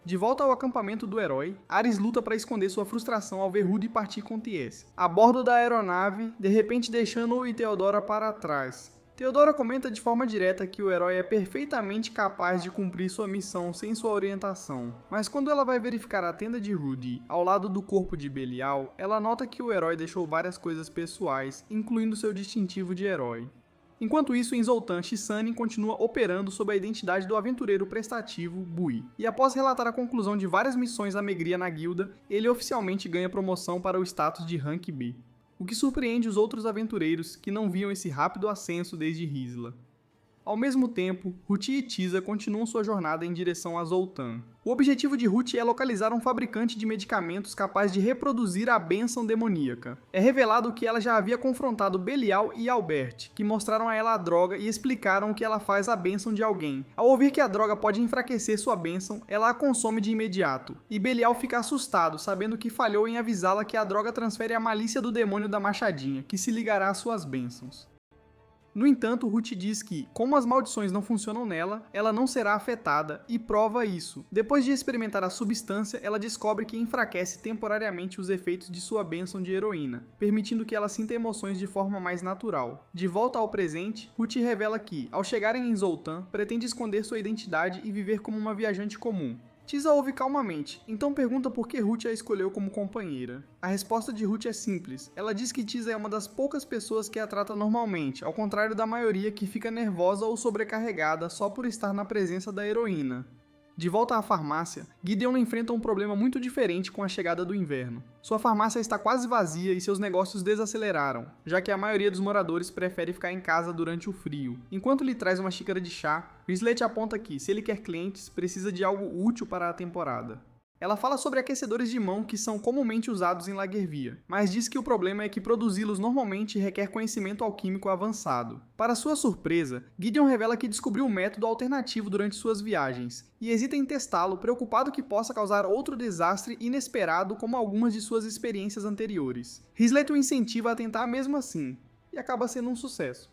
De volta ao acampamento do herói, Ares luta para esconder sua frustração ao ver Rudy partir com T.S. a bordo da aeronave, de repente deixando-o e Theodora para trás. Theodora comenta de forma direta que o herói é perfeitamente capaz de cumprir sua missão sem sua orientação, mas quando ela vai verificar a tenda de Rudy ao lado do corpo de Belial, ela nota que o herói deixou várias coisas pessoais, incluindo seu distintivo de herói. Enquanto isso, em Zoltan, Shisani continua operando sob a identidade do aventureiro prestativo Bui, e após relatar a conclusão de várias missões à Megria na guilda, ele oficialmente ganha promoção para o status de Rank B. O que surpreende os outros aventureiros que não viam esse rápido ascenso desde Risla. Ao mesmo tempo, Ruth e Tisa continuam sua jornada em direção a Zoltan. O objetivo de Ruth é localizar um fabricante de medicamentos capaz de reproduzir a bênção demoníaca. É revelado que ela já havia confrontado Belial e Albert, que mostraram a ela a droga e explicaram o que ela faz à bênção de alguém. Ao ouvir que a droga pode enfraquecer sua bênção, ela a consome de imediato. E Belial fica assustado, sabendo que falhou em avisá-la que a droga transfere a malícia do demônio da machadinha, que se ligará às suas bênçãos. No entanto, Ruth diz que, como as maldições não funcionam nela, ela não será afetada e prova isso. Depois de experimentar a substância, ela descobre que enfraquece temporariamente os efeitos de sua bênção de heroína, permitindo que ela sinta emoções de forma mais natural. De volta ao presente, Ruth revela que, ao chegarem em Zoltan, pretende esconder sua identidade e viver como uma viajante comum. Tisa ouve calmamente, então pergunta por que Ruth a escolheu como companheira. A resposta de Ruth é simples. Ela diz que Tisa é uma das poucas pessoas que a trata normalmente, ao contrário da maioria que fica nervosa ou sobrecarregada só por estar na presença da heroína. De volta à farmácia, Gideon enfrenta um problema muito diferente com a chegada do inverno. Sua farmácia está quase vazia e seus negócios desaceleraram, já que a maioria dos moradores prefere ficar em casa durante o frio. Enquanto lhe traz uma xícara de chá, Rislet aponta que, se ele quer clientes, precisa de algo útil para a temporada. Ela fala sobre aquecedores de mão que são comumente usados em Lagervia, mas diz que o problema é que produzi-los normalmente requer conhecimento alquímico avançado. Para sua surpresa, Gideon revela que descobriu um método alternativo durante suas viagens, e hesita em testá-lo, preocupado que possa causar outro desastre inesperado como algumas de suas experiências anteriores. Rislet o incentiva a tentar mesmo assim, e acaba sendo um sucesso.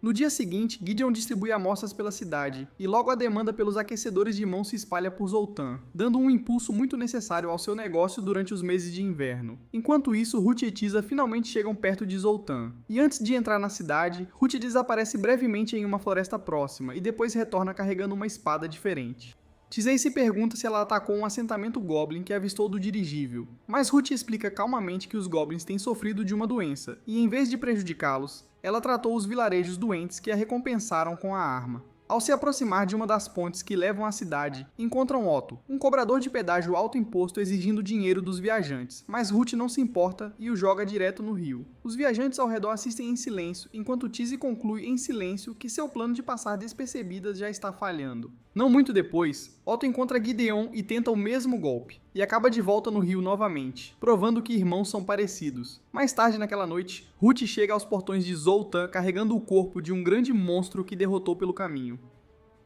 No dia seguinte, Gideon distribui amostras pela cidade, e logo a demanda pelos aquecedores de mão se espalha por Zoltan, dando um impulso muito necessário ao seu negócio durante os meses de inverno. Enquanto isso, Ruth e Tisa finalmente chegam perto de Zoltan, e antes de entrar na cidade, Ruth desaparece brevemente em uma floresta próxima, e depois retorna carregando uma espada diferente. Tisei se pergunta se ela atacou um assentamento Goblin que avistou do dirigível, mas Ruth explica calmamente que os Goblins têm sofrido de uma doença, e em vez de prejudicá-los, ela tratou os vilarejos doentes que a recompensaram com a arma. Ao se aproximar de uma das pontes que levam à cidade, encontram Otto, um cobrador de pedágio alto imposto exigindo dinheiro dos viajantes, mas Ruth não se importa e o joga direto no rio. Os viajantes ao redor assistem em silêncio, enquanto Tise conclui em silêncio que seu plano de passar despercebidas já está falhando. Não muito depois, Otto encontra Gideon e tenta o mesmo golpe, e acaba de volta no rio novamente, provando que irmãos são parecidos. Mais tarde naquela noite, Ruth chega aos portões de Zoltan carregando o corpo de um grande monstro que derrotou pelo caminho.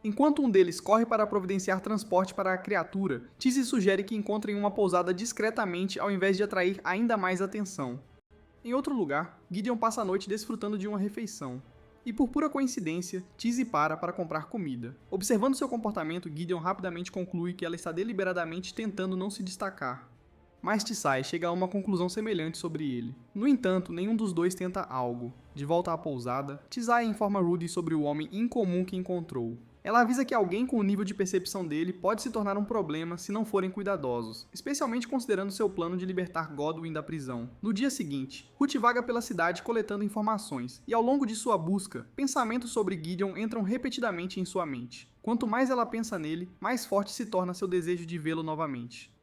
Enquanto um deles corre para providenciar transporte para a criatura, Tise sugere que encontrem uma pousada discretamente ao invés de atrair ainda mais atenção. Em outro lugar, Gideon passa a noite desfrutando de uma refeição. E por pura coincidência, Tise para comprar comida. Observando seu comportamento, Gideon rapidamente conclui que ela está deliberadamente tentando não se destacar. Mas Tisai chega a uma conclusão semelhante sobre ele. No entanto, nenhum dos dois tenta algo. De volta à pousada, Tisai informa Rudy sobre o homem incomum que encontrou. Ela avisa que alguém com o nível de percepção dele pode se tornar um problema se não forem cuidadosos, especialmente considerando seu plano de libertar Godwin da prisão. No dia seguinte, Ruth vaga pela cidade coletando informações, e ao longo de sua busca, pensamentos sobre Gideon entram repetidamente em sua mente. Quanto mais ela pensa nele, mais forte se torna seu desejo de vê-lo novamente.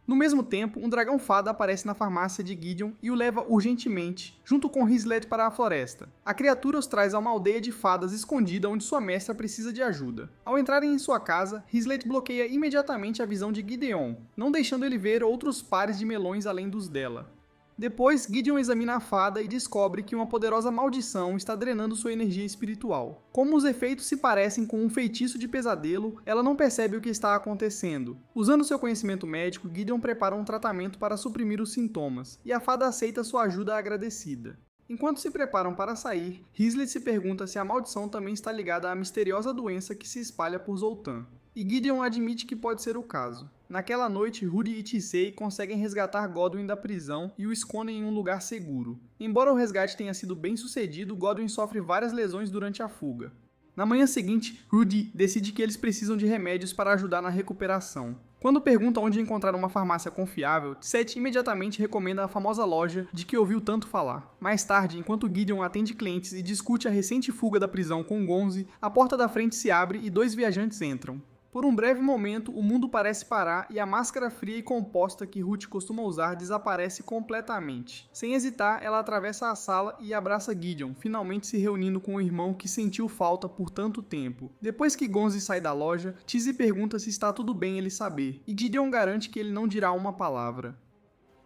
No mesmo tempo, um dragão fada aparece na farmácia de Gideon e o leva urgentemente, junto com Rislet para a floresta. A criatura os traz a uma aldeia de fadas escondida onde sua mestra precisa de ajuda. Ao entrarem em sua casa, Rislet bloqueia imediatamente a visão de Gideon, não deixando ele ver outros pares de melões além dos dela. Depois, Gideon examina a fada e descobre que uma poderosa maldição está drenando sua energia espiritual. Como os efeitos se parecem com um feitiço de pesadelo, ela não percebe o que está acontecendo. Usando seu conhecimento médico, Gideon prepara um tratamento para suprimir os sintomas, e a fada aceita sua ajuda agradecida. Enquanto se preparam para sair, Rislet se pergunta se a maldição também está ligada à misteriosa doença que se espalha por Zoltan. E Gideon admite que pode ser o caso. Naquela noite, Rudy e Tisei conseguem resgatar Godwin da prisão e o escondem em um lugar seguro. Embora o resgate tenha sido bem sucedido, Godwin sofre várias lesões durante a fuga. Na manhã seguinte, Rudy decide que eles precisam de remédios para ajudar na recuperação. Quando pergunta onde encontrar uma farmácia confiável, Seth imediatamente recomenda a famosa loja de que ouviu tanto falar. Mais tarde, enquanto Gideon atende clientes e discute a recente fuga da prisão com Gonzi, a porta da frente se abre e dois viajantes entram. Por um breve momento, o mundo parece parar e a máscara fria e composta que Ruth costuma usar desaparece completamente. Sem hesitar, ela atravessa a sala e abraça Gideon, finalmente se reunindo com o irmão que sentiu falta por tanto tempo. Depois que Gonzi sai da loja, Tizzy pergunta se está tudo bem ele saber, e Gideon garante que ele não dirá uma palavra.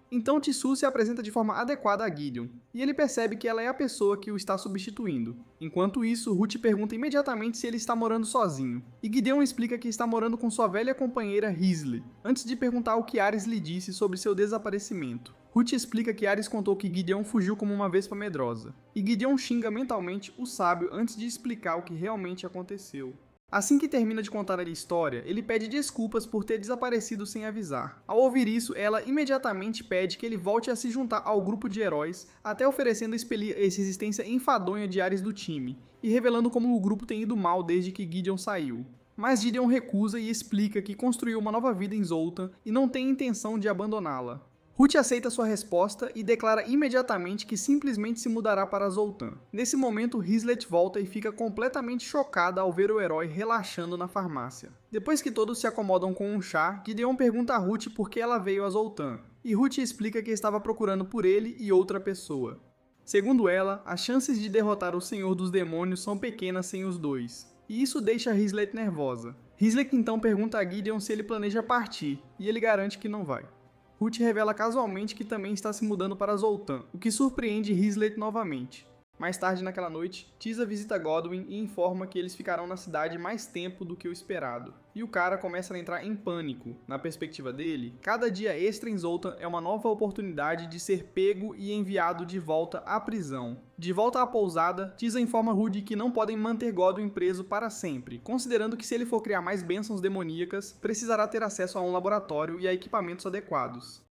Então Tissu se apresenta de forma adequada a Gideon, e ele percebe que ela é a pessoa que o está substituindo. Enquanto isso, Ruth pergunta imediatamente se ele está morando sozinho, e Gideon explica que está morando com sua velha companheira Risley, antes de perguntar o que Ares lhe disse sobre seu desaparecimento. Ruth explica que Ares contou que Gideon fugiu como uma vespa medrosa, e Gideon xinga mentalmente o sábio antes de explicar o que realmente aconteceu. Assim que termina de contar a história, ele pede desculpas por ter desaparecido sem avisar. Ao ouvir isso, ela imediatamente pede que ele volte a se juntar ao grupo de heróis, até oferecendo expelir a existência enfadonha de Ares do time, e revelando como o grupo tem ido mal desde que Gideon saiu. Mas Gideon recusa e explica que construiu uma nova vida em Zoltan e não tem intenção de abandoná-la. Ruth aceita sua resposta e declara imediatamente que simplesmente se mudará para Zoltan. Nesse momento, Rislet volta e fica completamente chocada ao ver o herói relaxando na farmácia. Depois que todos se acomodam com um chá, Gideon pergunta a Ruth por que ela veio a Zoltan, e Ruth explica que estava procurando por ele e outra pessoa. Segundo ela, as chances de derrotar o Senhor dos Demônios são pequenas sem os dois, e isso deixa Rislet nervosa. Rislet então pergunta a Gideon se ele planeja partir, e ele garante que não vai. Ruth revela casualmente que também está se mudando para Zoltan, o que surpreende Rislet novamente. Mais tarde naquela noite, Tisa visita Godwin e informa que eles ficarão na cidade mais tempo do que o esperado. E o cara começa a entrar em pânico. Na perspectiva dele, cada dia extra em Zoltan é uma nova oportunidade de ser pego e enviado de volta à prisão. De volta à pousada, Tisa informa Rudy que não podem manter Godwin preso para sempre, considerando que se ele for criar mais bênçãos demoníacas, precisará ter acesso a um laboratório e a equipamentos adequados.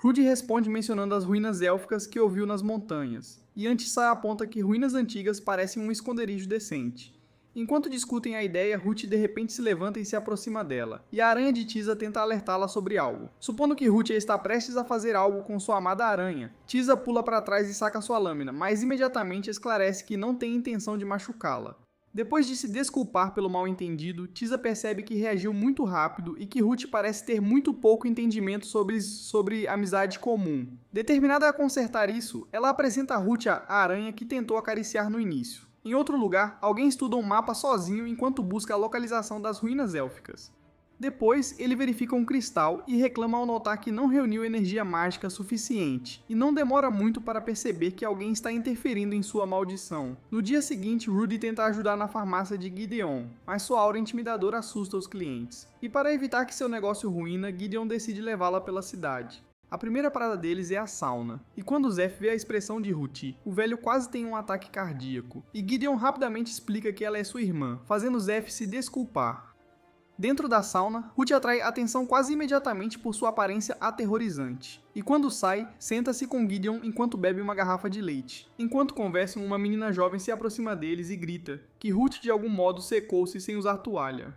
Rudy responde mencionando as ruínas élficas que ouviu nas montanhas, e Anti-Sai aponta que ruínas antigas parecem um esconderijo decente. Enquanto discutem a ideia, Ruth de repente se levanta e se aproxima dela, e a aranha de Tisa tenta alertá-la sobre algo. Supondo que Ruth está prestes a fazer algo com sua amada aranha, Tisa pula para trás e saca sua lâmina, mas imediatamente esclarece que não tem intenção de machucá-la. Depois de se desculpar pelo mal-entendido, Tisa percebe que reagiu muito rápido e que Ruth parece ter muito pouco entendimento sobre amizade comum. Determinada a consertar isso, ela apresenta a Ruth a aranha que tentou acariciar no início. Em outro lugar, alguém estuda um mapa sozinho enquanto busca a localização das ruínas élficas. Depois, ele verifica um cristal e reclama ao notar que não reuniu energia mágica suficiente, e não demora muito para perceber que alguém está interferindo em sua maldição. No dia seguinte, Rudy tenta ajudar na farmácia de Gideon, mas sua aura intimidadora assusta os clientes. E para evitar que seu negócio ruína, Gideon decide levá-la pela cidade. A primeira parada deles é a sauna, e quando Zeph vê a expressão de Ruth, o velho quase tem um ataque cardíaco, e Gideon rapidamente explica que ela é sua irmã, fazendo Zeph se desculpar. Dentro da sauna, Ruth atrai atenção quase imediatamente por sua aparência aterrorizante. E quando sai, senta-se com Gideon enquanto bebe uma garrafa de leite. Enquanto conversam, uma menina jovem se aproxima deles e grita que Ruth de algum modo secou-se sem usar toalha.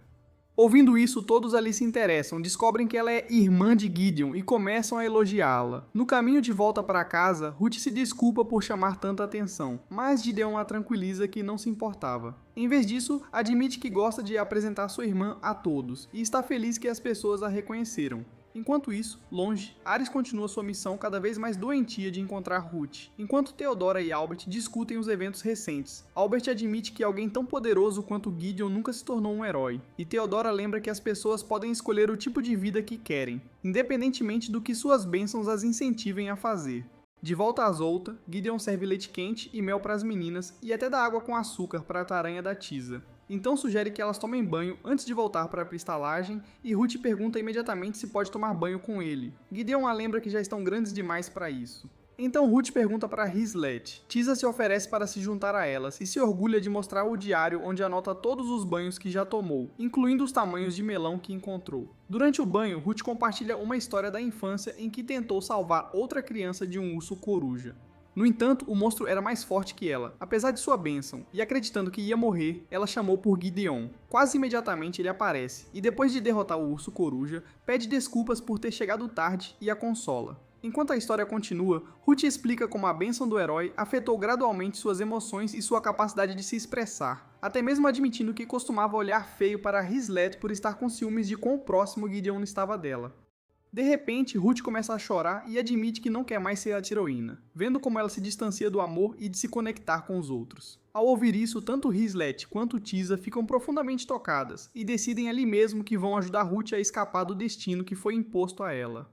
Ouvindo isso, todos ali se interessam, descobrem que ela é irmã de Gideon e começam a elogiá-la. No caminho de volta para casa, Ruth se desculpa por chamar tanta atenção, mas Gideon a tranquiliza que não se importava. Em vez disso, admite que gosta de apresentar sua irmã a todos, e está feliz que as pessoas a reconheceram. Enquanto isso, longe, Ares continua sua missão cada vez mais doentia de encontrar Ruth, enquanto Theodora e Albert discutem os eventos recentes. Albert admite que alguém tão poderoso quanto Gideon nunca se tornou um herói, e Theodora lembra que as pessoas podem escolher o tipo de vida que querem, independentemente do que suas bênçãos as incentivem a fazer. De volta a Zoltan, Gideon serve leite quente e mel para as meninas e até dá água com açúcar para a taranha da Tisa. Então sugere que elas tomem banho antes de voltar para a estalagem e Ruth pergunta imediatamente se pode tomar banho com ele. Gideon a lembra que já estão grandes demais para isso. Então Ruth pergunta para Rislet. Tisa se oferece para se juntar a elas e se orgulha de mostrar o diário onde anota todos os banhos que já tomou, incluindo os tamanhos de melão que encontrou. Durante o banho, Ruth compartilha uma história da infância em que tentou salvar outra criança de um urso coruja. No entanto, o monstro era mais forte que ela, apesar de sua bênção, e acreditando que ia morrer, ela chamou por Gideon. Quase imediatamente ele aparece, e depois de derrotar o urso coruja, pede desculpas por ter chegado tarde e a consola. Enquanto a história continua, Ruth explica como a bênção do herói afetou gradualmente suas emoções e sua capacidade de se expressar. até mesmo admitindo que costumava olhar feio para Hislet por estar com ciúmes de quão próximo Gideon estava dela. De repente, Ruth começa a chorar e admite que não quer mais ser a heroína, vendo como ela se distancia do amor e de se conectar com os outros. Ao ouvir isso, tanto Hislet quanto Tisa ficam profundamente tocadas e decidem ali mesmo que vão ajudar Ruth a escapar do destino que foi imposto a ela.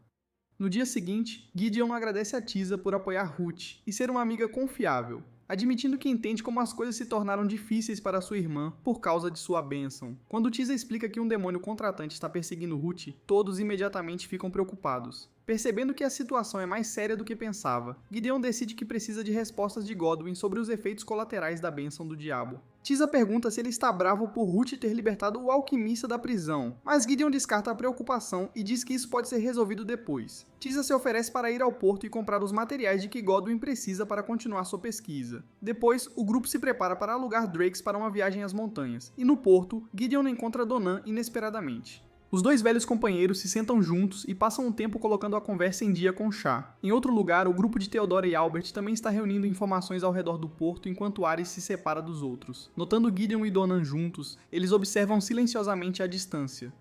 No dia seguinte, Gideon agradece a Tisa por apoiar Ruth e ser uma amiga confiável, admitindo que entende como as coisas se tornaram difíceis para sua irmã por causa de sua bênção. Quando Tisa explica que um demônio contratante está perseguindo Ruth, todos imediatamente ficam preocupados. Percebendo que a situação é mais séria do que pensava, Gideon decide que precisa de respostas de Godwyn sobre os efeitos colaterais da bênção do diabo. Tisa pergunta se ele está bravo por Ruth ter libertado o alquimista da prisão, mas Gideon descarta a preocupação e diz que isso pode ser resolvido depois. Tisa se oferece para ir ao porto e comprar os materiais de que Godwyn precisa para continuar sua pesquisa. Depois, o grupo se prepara para alugar Drakes para uma viagem às montanhas, e no porto, Gideon encontra Donan inesperadamente. Os dois velhos companheiros se sentam juntos e passam um tempo colocando a conversa em dia com Chá. Em outro lugar, o grupo de Theodora e Albert também está reunindo informações ao redor do porto enquanto Ares se separa dos outros. Notando Gideon e Donan juntos, eles observam silenciosamente à distância.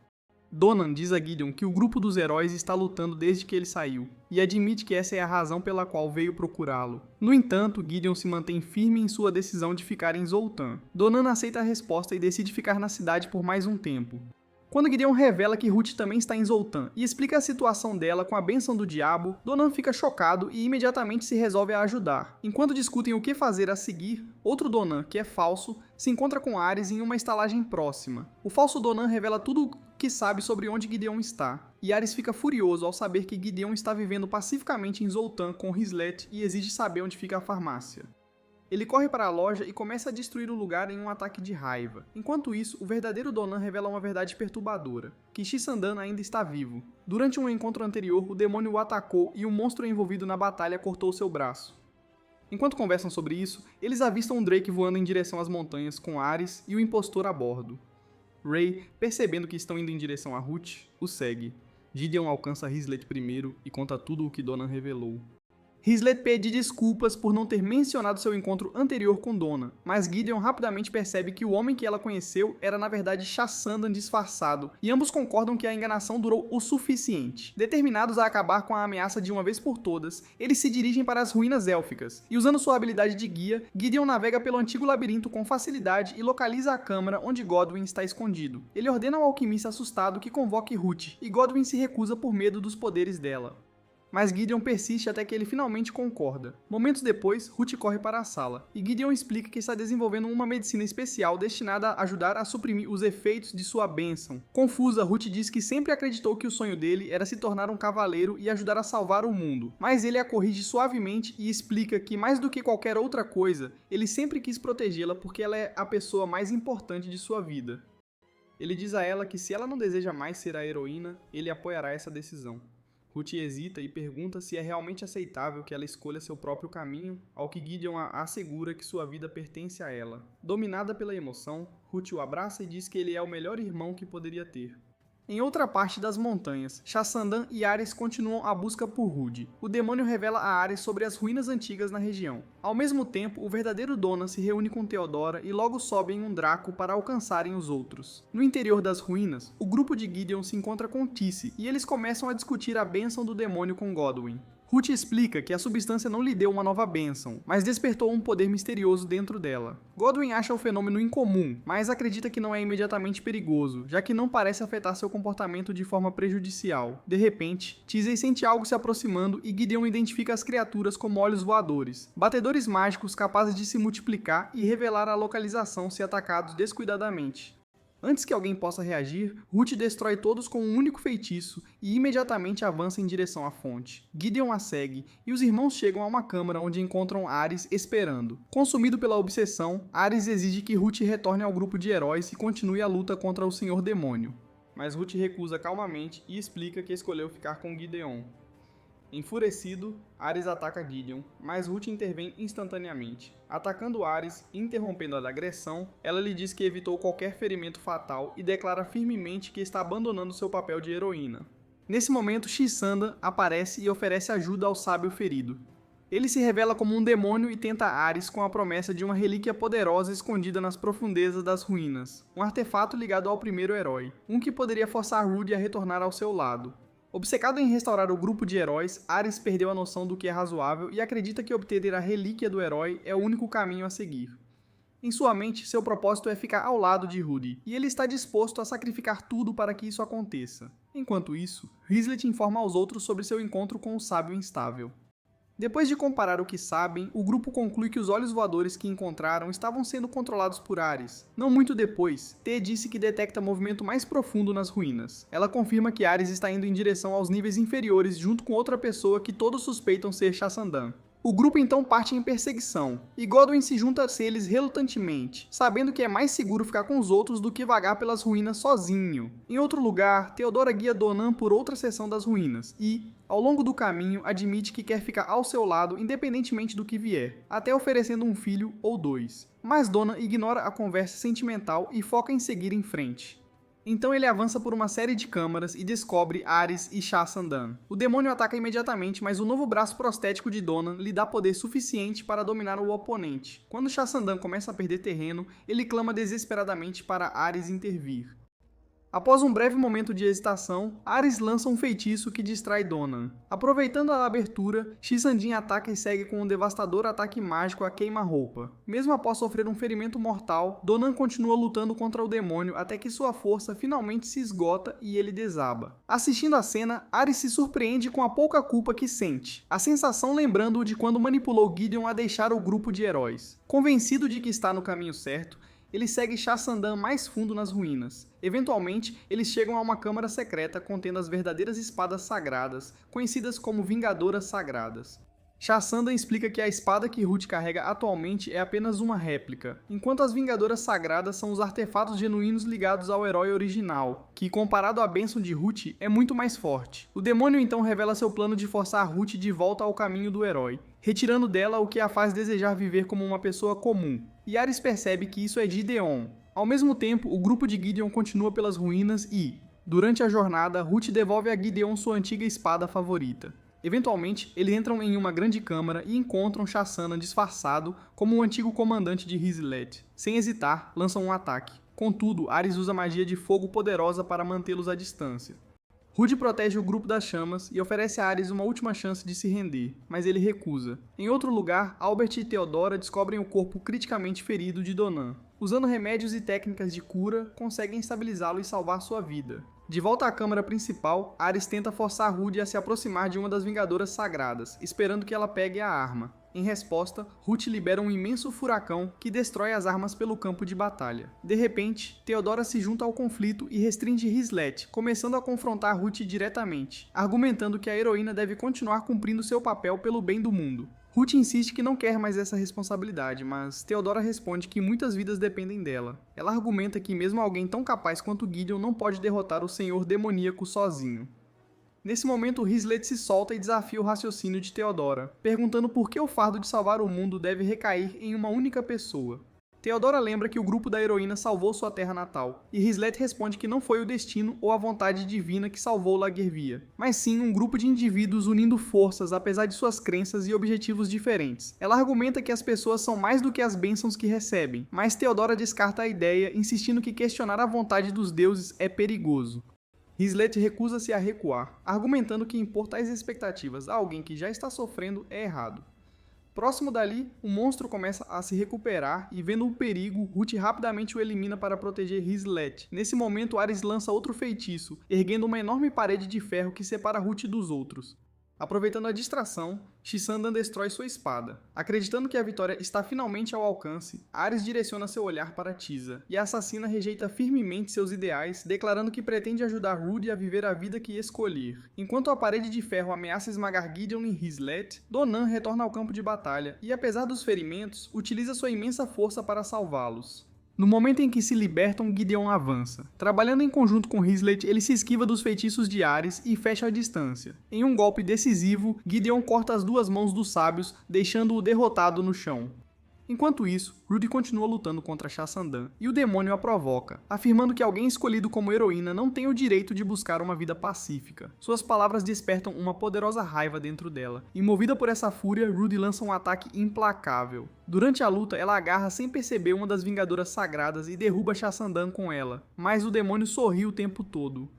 Donan diz a Gideon que o grupo dos heróis está lutando desde que ele saiu, e admite que essa é a razão pela qual veio procurá-lo. No entanto, Gideon se mantém firme em sua decisão de ficar em Zoltan. Donan aceita a resposta e decide ficar na cidade por mais um tempo. Quando Gideon revela que Ruth também está em Zoltan e explica a situação dela com a bênção do diabo, Donan fica chocado e imediatamente se resolve a ajudar. Enquanto discutem o que fazer a seguir, outro Donan, que é falso, se encontra com Ares em uma estalagem próxima. O falso Donan revela tudo o que sabe sobre onde Gideon está, e Ares fica furioso ao saber que Gideon está vivendo pacificamente em Zoltan com Hislet e exige saber onde fica a farmácia. Ele corre para a loja e começa a destruir o lugar em um ataque de raiva. Enquanto isso, o verdadeiro Donan revela uma verdade perturbadora, que Shisandan ainda está vivo. Durante um encontro anterior, o demônio o atacou e o monstro envolvido na batalha cortou seu braço. Enquanto conversam sobre isso, eles avistam um Drake voando em direção às montanhas com Ares e o impostor a bordo. Ray, percebendo que estão indo em direção a Ruth, o segue. Gideon alcança Hislet primeiro e conta tudo o que Donan revelou. Hislet pede desculpas por não ter mencionado seu encontro anterior com Donan, mas Gideon rapidamente percebe que o homem que ela conheceu era na verdade Chassandan disfarçado, e ambos concordam que a enganação durou o suficiente. Determinados a acabar com a ameaça de uma vez por todas, eles se dirigem para as ruínas élficas, e usando sua habilidade de guia, Gideon navega pelo antigo labirinto com facilidade e localiza a câmara onde Godwyn está escondido. Ele ordena ao alquimista assustado que convoque Ruth, e Godwyn se recusa por medo dos poderes dela. Mas Gideon persiste até que ele finalmente concorda. Momentos depois, Ruth corre para a sala, e Gideon explica que está desenvolvendo uma medicina especial destinada a ajudar a suprimir os efeitos de sua bênção. Confusa, Ruth diz que sempre acreditou que o sonho dele era se tornar um cavaleiro e ajudar a salvar o mundo, mas ele a corrige suavemente e explica que, mais do que qualquer outra coisa, ele sempre quis protegê-la porque ela é a pessoa mais importante de sua vida. Ele diz a ela que se ela não deseja mais ser a heroína, ele apoiará essa decisão. Ruth hesita e pergunta se é realmente aceitável que ela escolha seu próprio caminho, ao que Gideon a assegura que sua vida pertence a ela. Dominada pela emoção, Ruth o abraça e diz que ele é o melhor irmão que poderia ter. Em outra parte das montanhas, Chassandan e Ares continuam a busca por Rude. O demônio revela a Ares sobre as ruínas antigas na região. Ao mesmo tempo, o verdadeiro Donan se reúne com Theodora e logo sobe em um Draco para alcançarem os outros. No interior das ruínas, o grupo de Gideon se encontra com Tisse e eles começam a discutir a bênção do demônio com Godwyn. Ruth explica que a substância não lhe deu uma nova bênção, mas despertou um poder misterioso dentro dela. Godwyn acha o fenômeno incomum, mas acredita que não é imediatamente perigoso, já que não parece afetar seu comportamento de forma prejudicial. De repente, Teasey sente algo se aproximando e Gideon identifica as criaturas como olhos voadores, batedores mágicos capazes de se multiplicar e revelar a localização se atacados descuidadamente. Antes que alguém possa reagir, Ruth destrói todos com um único feitiço e imediatamente avança em direção à fonte. Gideon a segue e os irmãos chegam a uma câmara onde encontram Ares esperando. Consumido pela obsessão, Ares exige que Ruth retorne ao grupo de heróis e continue a luta contra o Senhor Demônio. Mas Ruth recusa calmamente e explica que escolheu ficar com Gideon. Enfurecido, Ares ataca Gideon, mas Ruth intervém instantaneamente. Atacando Ares e interrompendo a agressão, ela lhe diz que evitou qualquer ferimento fatal e declara firmemente que está abandonando seu papel de heroína. Nesse momento, Shisandan aparece e oferece ajuda ao sábio ferido. Ele se revela como um demônio e tenta Ares com a promessa de uma relíquia poderosa escondida nas profundezas das ruínas, um artefato ligado ao primeiro herói, um que poderia forçar Rude a retornar ao seu lado. Obcecado em restaurar o grupo de heróis, Ares perdeu a noção do que é razoável e acredita que obter a relíquia do herói é o único caminho a seguir. Em sua mente, seu propósito é ficar ao lado de Rudy, e ele está disposto a sacrificar tudo para que isso aconteça. Enquanto isso, Rislet informa aos outros sobre seu encontro com o Sábio Instável. Depois de comparar o que sabem, o grupo conclui que os olhos voadores que encontraram estavam sendo controlados por Ares. Não muito depois, T disse que detecta movimento mais profundo nas ruínas. Ela confirma que Ares está indo em direção aos níveis inferiores junto com outra pessoa que todos suspeitam ser Chassandan. O grupo então parte em perseguição, e Godwyn se junta a eles relutantemente, sabendo que é mais seguro ficar com os outros do que vagar pelas ruínas sozinho. Em outro lugar, Theodora guia Donan por outra seção das ruínas, e, ao longo do caminho, admite que quer ficar ao seu lado independentemente do que vier, até oferecendo um filho ou dois. Mas Donan ignora a conversa sentimental e foca em seguir em frente. Então ele avança por uma série de câmaras e descobre Ares e Chassandan. O demônio ataca imediatamente, mas o novo braço prostético de Donan lhe dá poder suficiente para dominar o oponente. Quando Chassandan começa a perder terreno, ele clama desesperadamente para Ares intervir. Após um breve momento de hesitação, Ares lança um feitiço que distrai Donan. Aproveitando a abertura, Xisandin ataca e segue com um devastador ataque mágico a queima-roupa. Mesmo após sofrer um ferimento mortal, Donan continua lutando contra o demônio até que sua força finalmente se esgota e ele desaba. Assistindo a cena, Ares se surpreende com a pouca culpa que sente, a sensação lembrando-o de quando manipulou Gideon a deixar o grupo de heróis. Convencido de que está no caminho certo, ele segue Chassandan mais fundo nas ruínas. Eventualmente, eles chegam a uma câmara secreta contendo as verdadeiras espadas sagradas, conhecidas como Vingadoras Sagradas. Chassandan explica que a espada que Ruth carrega atualmente é apenas uma réplica, enquanto as Vingadoras Sagradas são os artefatos genuínos ligados ao herói original, que, comparado à bênção de Ruth, é muito mais forte. O demônio então revela seu plano de forçar Ruth de volta ao caminho do herói, retirando dela o que a faz desejar viver como uma pessoa comum. E Ares percebe que isso é Gideon. Ao mesmo tempo, o grupo de Gideon continua pelas ruínas e, durante a jornada, Ruth devolve a Gideon sua antiga espada favorita. Eventualmente, eles entram em uma grande câmara e encontram Chassandan disfarçado como o antigo comandante de Rislet. Sem hesitar, lançam um ataque. Contudo, Ares usa magia de fogo poderosa para mantê-los à distância. Rude protege o grupo das chamas e oferece a Ares uma última chance de se render, mas ele recusa. Em outro lugar, Albert e Theodora descobrem o corpo criticamente ferido de Donan. Usando remédios e técnicas de cura, conseguem estabilizá-lo e salvar sua vida. De volta à câmara principal, Ares tenta forçar Rude a se aproximar de uma das Vingadoras Sagradas, esperando que ela pegue a arma. Em resposta, Ruth libera um imenso furacão que destrói as armas pelo campo de batalha. De repente, Theodora se junta ao conflito e restringe Rislet, começando a confrontar Ruth diretamente, argumentando que a heroína deve continuar cumprindo seu papel pelo bem do mundo. Ruth insiste que não quer mais essa responsabilidade, mas Theodora responde que muitas vidas dependem dela. Ela argumenta que mesmo alguém tão capaz quanto Gideon não pode derrotar o Senhor Demoníaco sozinho. Nesse momento, Rislet se solta e desafia o raciocínio de Theodora, perguntando por que o fardo de salvar o mundo deve recair em uma única pessoa. Theodora lembra que o grupo da heroína salvou sua terra natal, e Rislet responde que não foi o destino ou a vontade divina que salvou Lagervia, mas sim um grupo de indivíduos unindo forças apesar de suas crenças e objetivos diferentes. Ela argumenta que as pessoas são mais do que as bênçãos que recebem, mas Theodora descarta a ideia, insistindo que questionar a vontade dos deuses é perigoso. Rislet recusa-se a recuar, argumentando que impor tais expectativas a alguém que já está sofrendo é errado. Próximo dali, o monstro começa a se recuperar e, vendo o perigo, Ruth rapidamente o elimina para proteger Rislet. Nesse momento, Ares lança outro feitiço, erguendo uma enorme parede de ferro que separa Ruth dos outros. Aproveitando a distração, Chassandan destrói sua espada. Acreditando que a vitória está finalmente ao alcance, Ares direciona seu olhar para Tisa, e a assassina rejeita firmemente seus ideais, declarando que pretende ajudar Rude a viver a vida que escolher. Enquanto a parede de ferro ameaça esmagar Gideon e Rislet, Donan retorna ao campo de batalha e, apesar dos ferimentos, utiliza sua imensa força para salvá-los. No momento em que se libertam, Gideon avança. Trabalhando em conjunto com Rislet, ele se esquiva dos feitiços de Ares e fecha a distância. Em um golpe decisivo, Gideon corta as duas mãos dos sábios, deixando-o derrotado no chão. Enquanto isso, Rudy continua lutando contra Chassandan e o demônio a provoca, afirmando que alguém escolhido como heroína não tem o direito de buscar uma vida pacífica. Suas palavras despertam uma poderosa raiva dentro dela, e movida por essa fúria, Rudy lança um ataque implacável. Durante a luta, ela agarra sem perceber uma das Vingadoras Sagradas e derruba Chassandan com ela, mas o demônio sorri o tempo todo.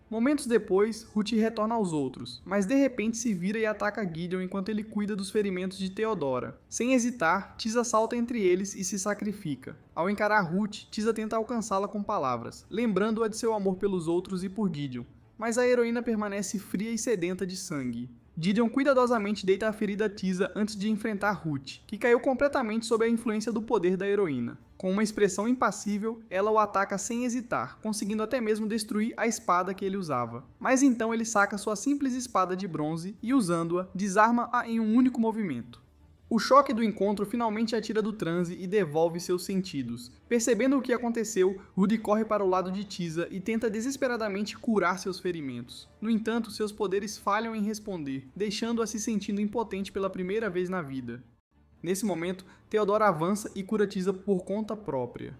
Momentos depois, Ruth retorna aos outros, mas de repente se vira e ataca Gideon enquanto ele cuida dos ferimentos de Theodora. Sem hesitar, Tisa salta entre eles e se sacrifica. Ao encarar Ruth, Tisa tenta alcançá-la com palavras, lembrando-a de seu amor pelos outros e por Gideon, mas a heroína permanece fria e sedenta de sangue. Gideon cuidadosamente deita a ferida Tisa antes de enfrentar Ruth, que caiu completamente sob a influência do poder da heroína. Com uma expressão impassível, ela o ataca sem hesitar, conseguindo até mesmo destruir a espada que ele usava. Mas então ele saca sua simples espada de bronze e, usando-a, desarma-a em um único movimento. O choque do encontro finalmente a tira do transe e devolve seus sentidos. Percebendo o que aconteceu, Rudy corre para o lado de Tisa e tenta desesperadamente curar seus ferimentos. No entanto, seus poderes falham em responder, deixando-a se sentindo impotente pela primeira vez na vida. Nesse momento, Theodora avança e cura Tisa por conta própria.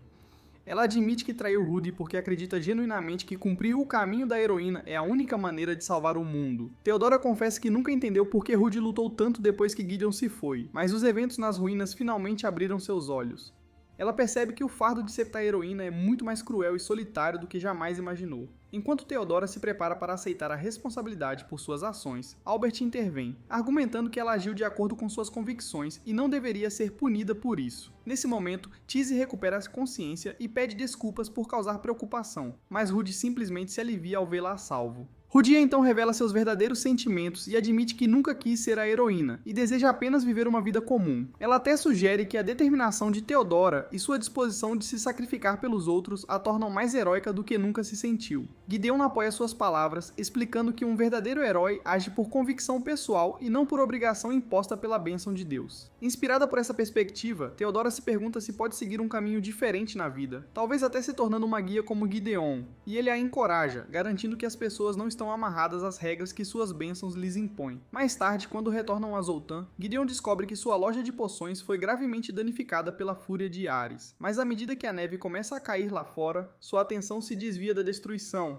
Ela admite que traiu Rudy porque acredita genuinamente que cumprir o caminho da heroína é a única maneira de salvar o mundo. Theodora confessa que nunca entendeu por que Rudy lutou tanto depois que Gideon se foi, mas os eventos nas ruínas finalmente abriram seus olhos. Ela percebe que o fardo de ser a heroína é muito mais cruel e solitário do que jamais imaginou. Enquanto Theodora se prepara para aceitar a responsabilidade por suas ações, Albert intervém, argumentando que ela agiu de acordo com suas convicções e não deveria ser punida por isso. Nesse momento, Tise recupera a consciência e pede desculpas por causar preocupação, mas Rudy simplesmente se alivia ao vê-la a salvo. Rudy então revela seus verdadeiros sentimentos e admite que nunca quis ser a heroína e deseja apenas viver uma vida comum. Ela até sugere que a determinação de Theodora e sua disposição de se sacrificar pelos outros a tornam mais heróica do que nunca se sentiu. Gideon apoia suas palavras, explicando que um verdadeiro herói age por convicção pessoal e não por obrigação imposta pela bênção de Deus. Inspirada por essa perspectiva, Theodora se pergunta se pode seguir um caminho diferente na vida, talvez até se tornando uma guia como Gideon, e ele a encoraja, garantindo que as pessoas não estão amarradas às regras que suas bênçãos lhes impõem. Mais tarde, quando retornam a Zoltan, Gideon descobre que sua loja de poções foi gravemente danificada pela fúria de Ares, mas à medida que a neve começa a cair lá fora, sua atenção se desvia da destruição.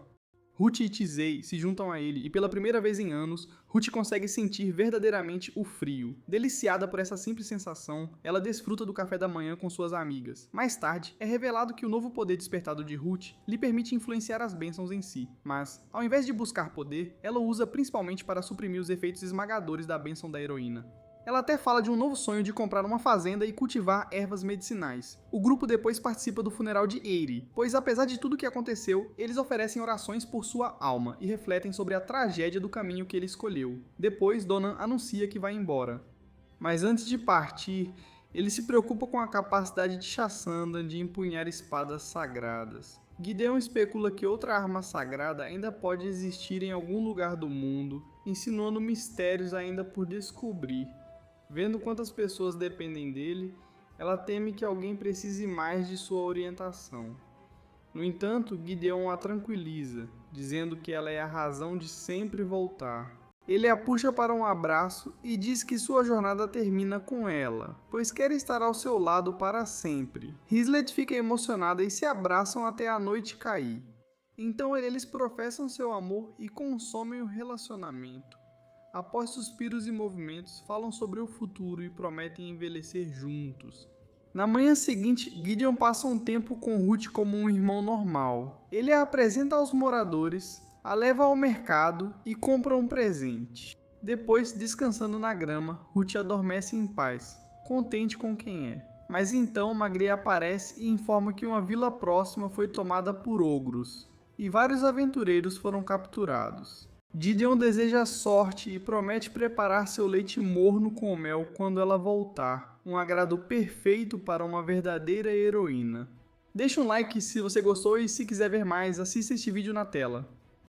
Ruth e Tisei se juntam a ele e pela primeira vez em anos, Ruth consegue sentir verdadeiramente o frio. Deliciada por essa simples sensação, ela desfruta do café da manhã com suas amigas. Mais tarde, é revelado que o novo poder despertado de Ruth lhe permite influenciar as bênçãos em si, mas, ao invés de buscar poder, ela o usa principalmente para suprimir os efeitos esmagadores da bênção da heroína. Ela até fala de um novo sonho de comprar uma fazenda e cultivar ervas medicinais. O grupo depois participa do funeral de Eire, pois apesar de tudo o que aconteceu, eles oferecem orações por sua alma e refletem sobre a tragédia do caminho que ele escolheu. Depois, Donan anuncia que vai embora. Mas antes de partir, ele se preocupa com a capacidade de Chassandan de empunhar espadas sagradas. Gideon especula que outra arma sagrada ainda pode existir em algum lugar do mundo, insinuando mistérios ainda por descobrir. Vendo quantas pessoas dependem dele, ela teme que alguém precise mais de sua orientação. No entanto, Gideon a tranquiliza, dizendo que ela é a razão de sempre voltar. Ele a puxa para um abraço e diz que sua jornada termina com ela, pois quer estar ao seu lado para sempre. Hislet fica emocionada e se abraçam até a noite cair. Então eles professam seu amor e consomem o relacionamento. Após suspiros e movimentos, falam sobre o futuro e prometem envelhecer juntos. Na manhã seguinte, Gideon passa um tempo com Ruth como um irmão normal. Ele a apresenta aos moradores, a leva ao mercado e compra um presente. Depois, descansando na grama, Ruth adormece em paz, contente com quem é. Mas então Magritte aparece e informa que uma vila próxima foi tomada por ogros, e vários aventureiros foram capturados. Gideon deseja sorte e promete preparar seu leite morno com mel quando ela voltar, um agrado perfeito para uma verdadeira heroína. Deixa um like se você gostou e se quiser ver mais, assista este vídeo na tela.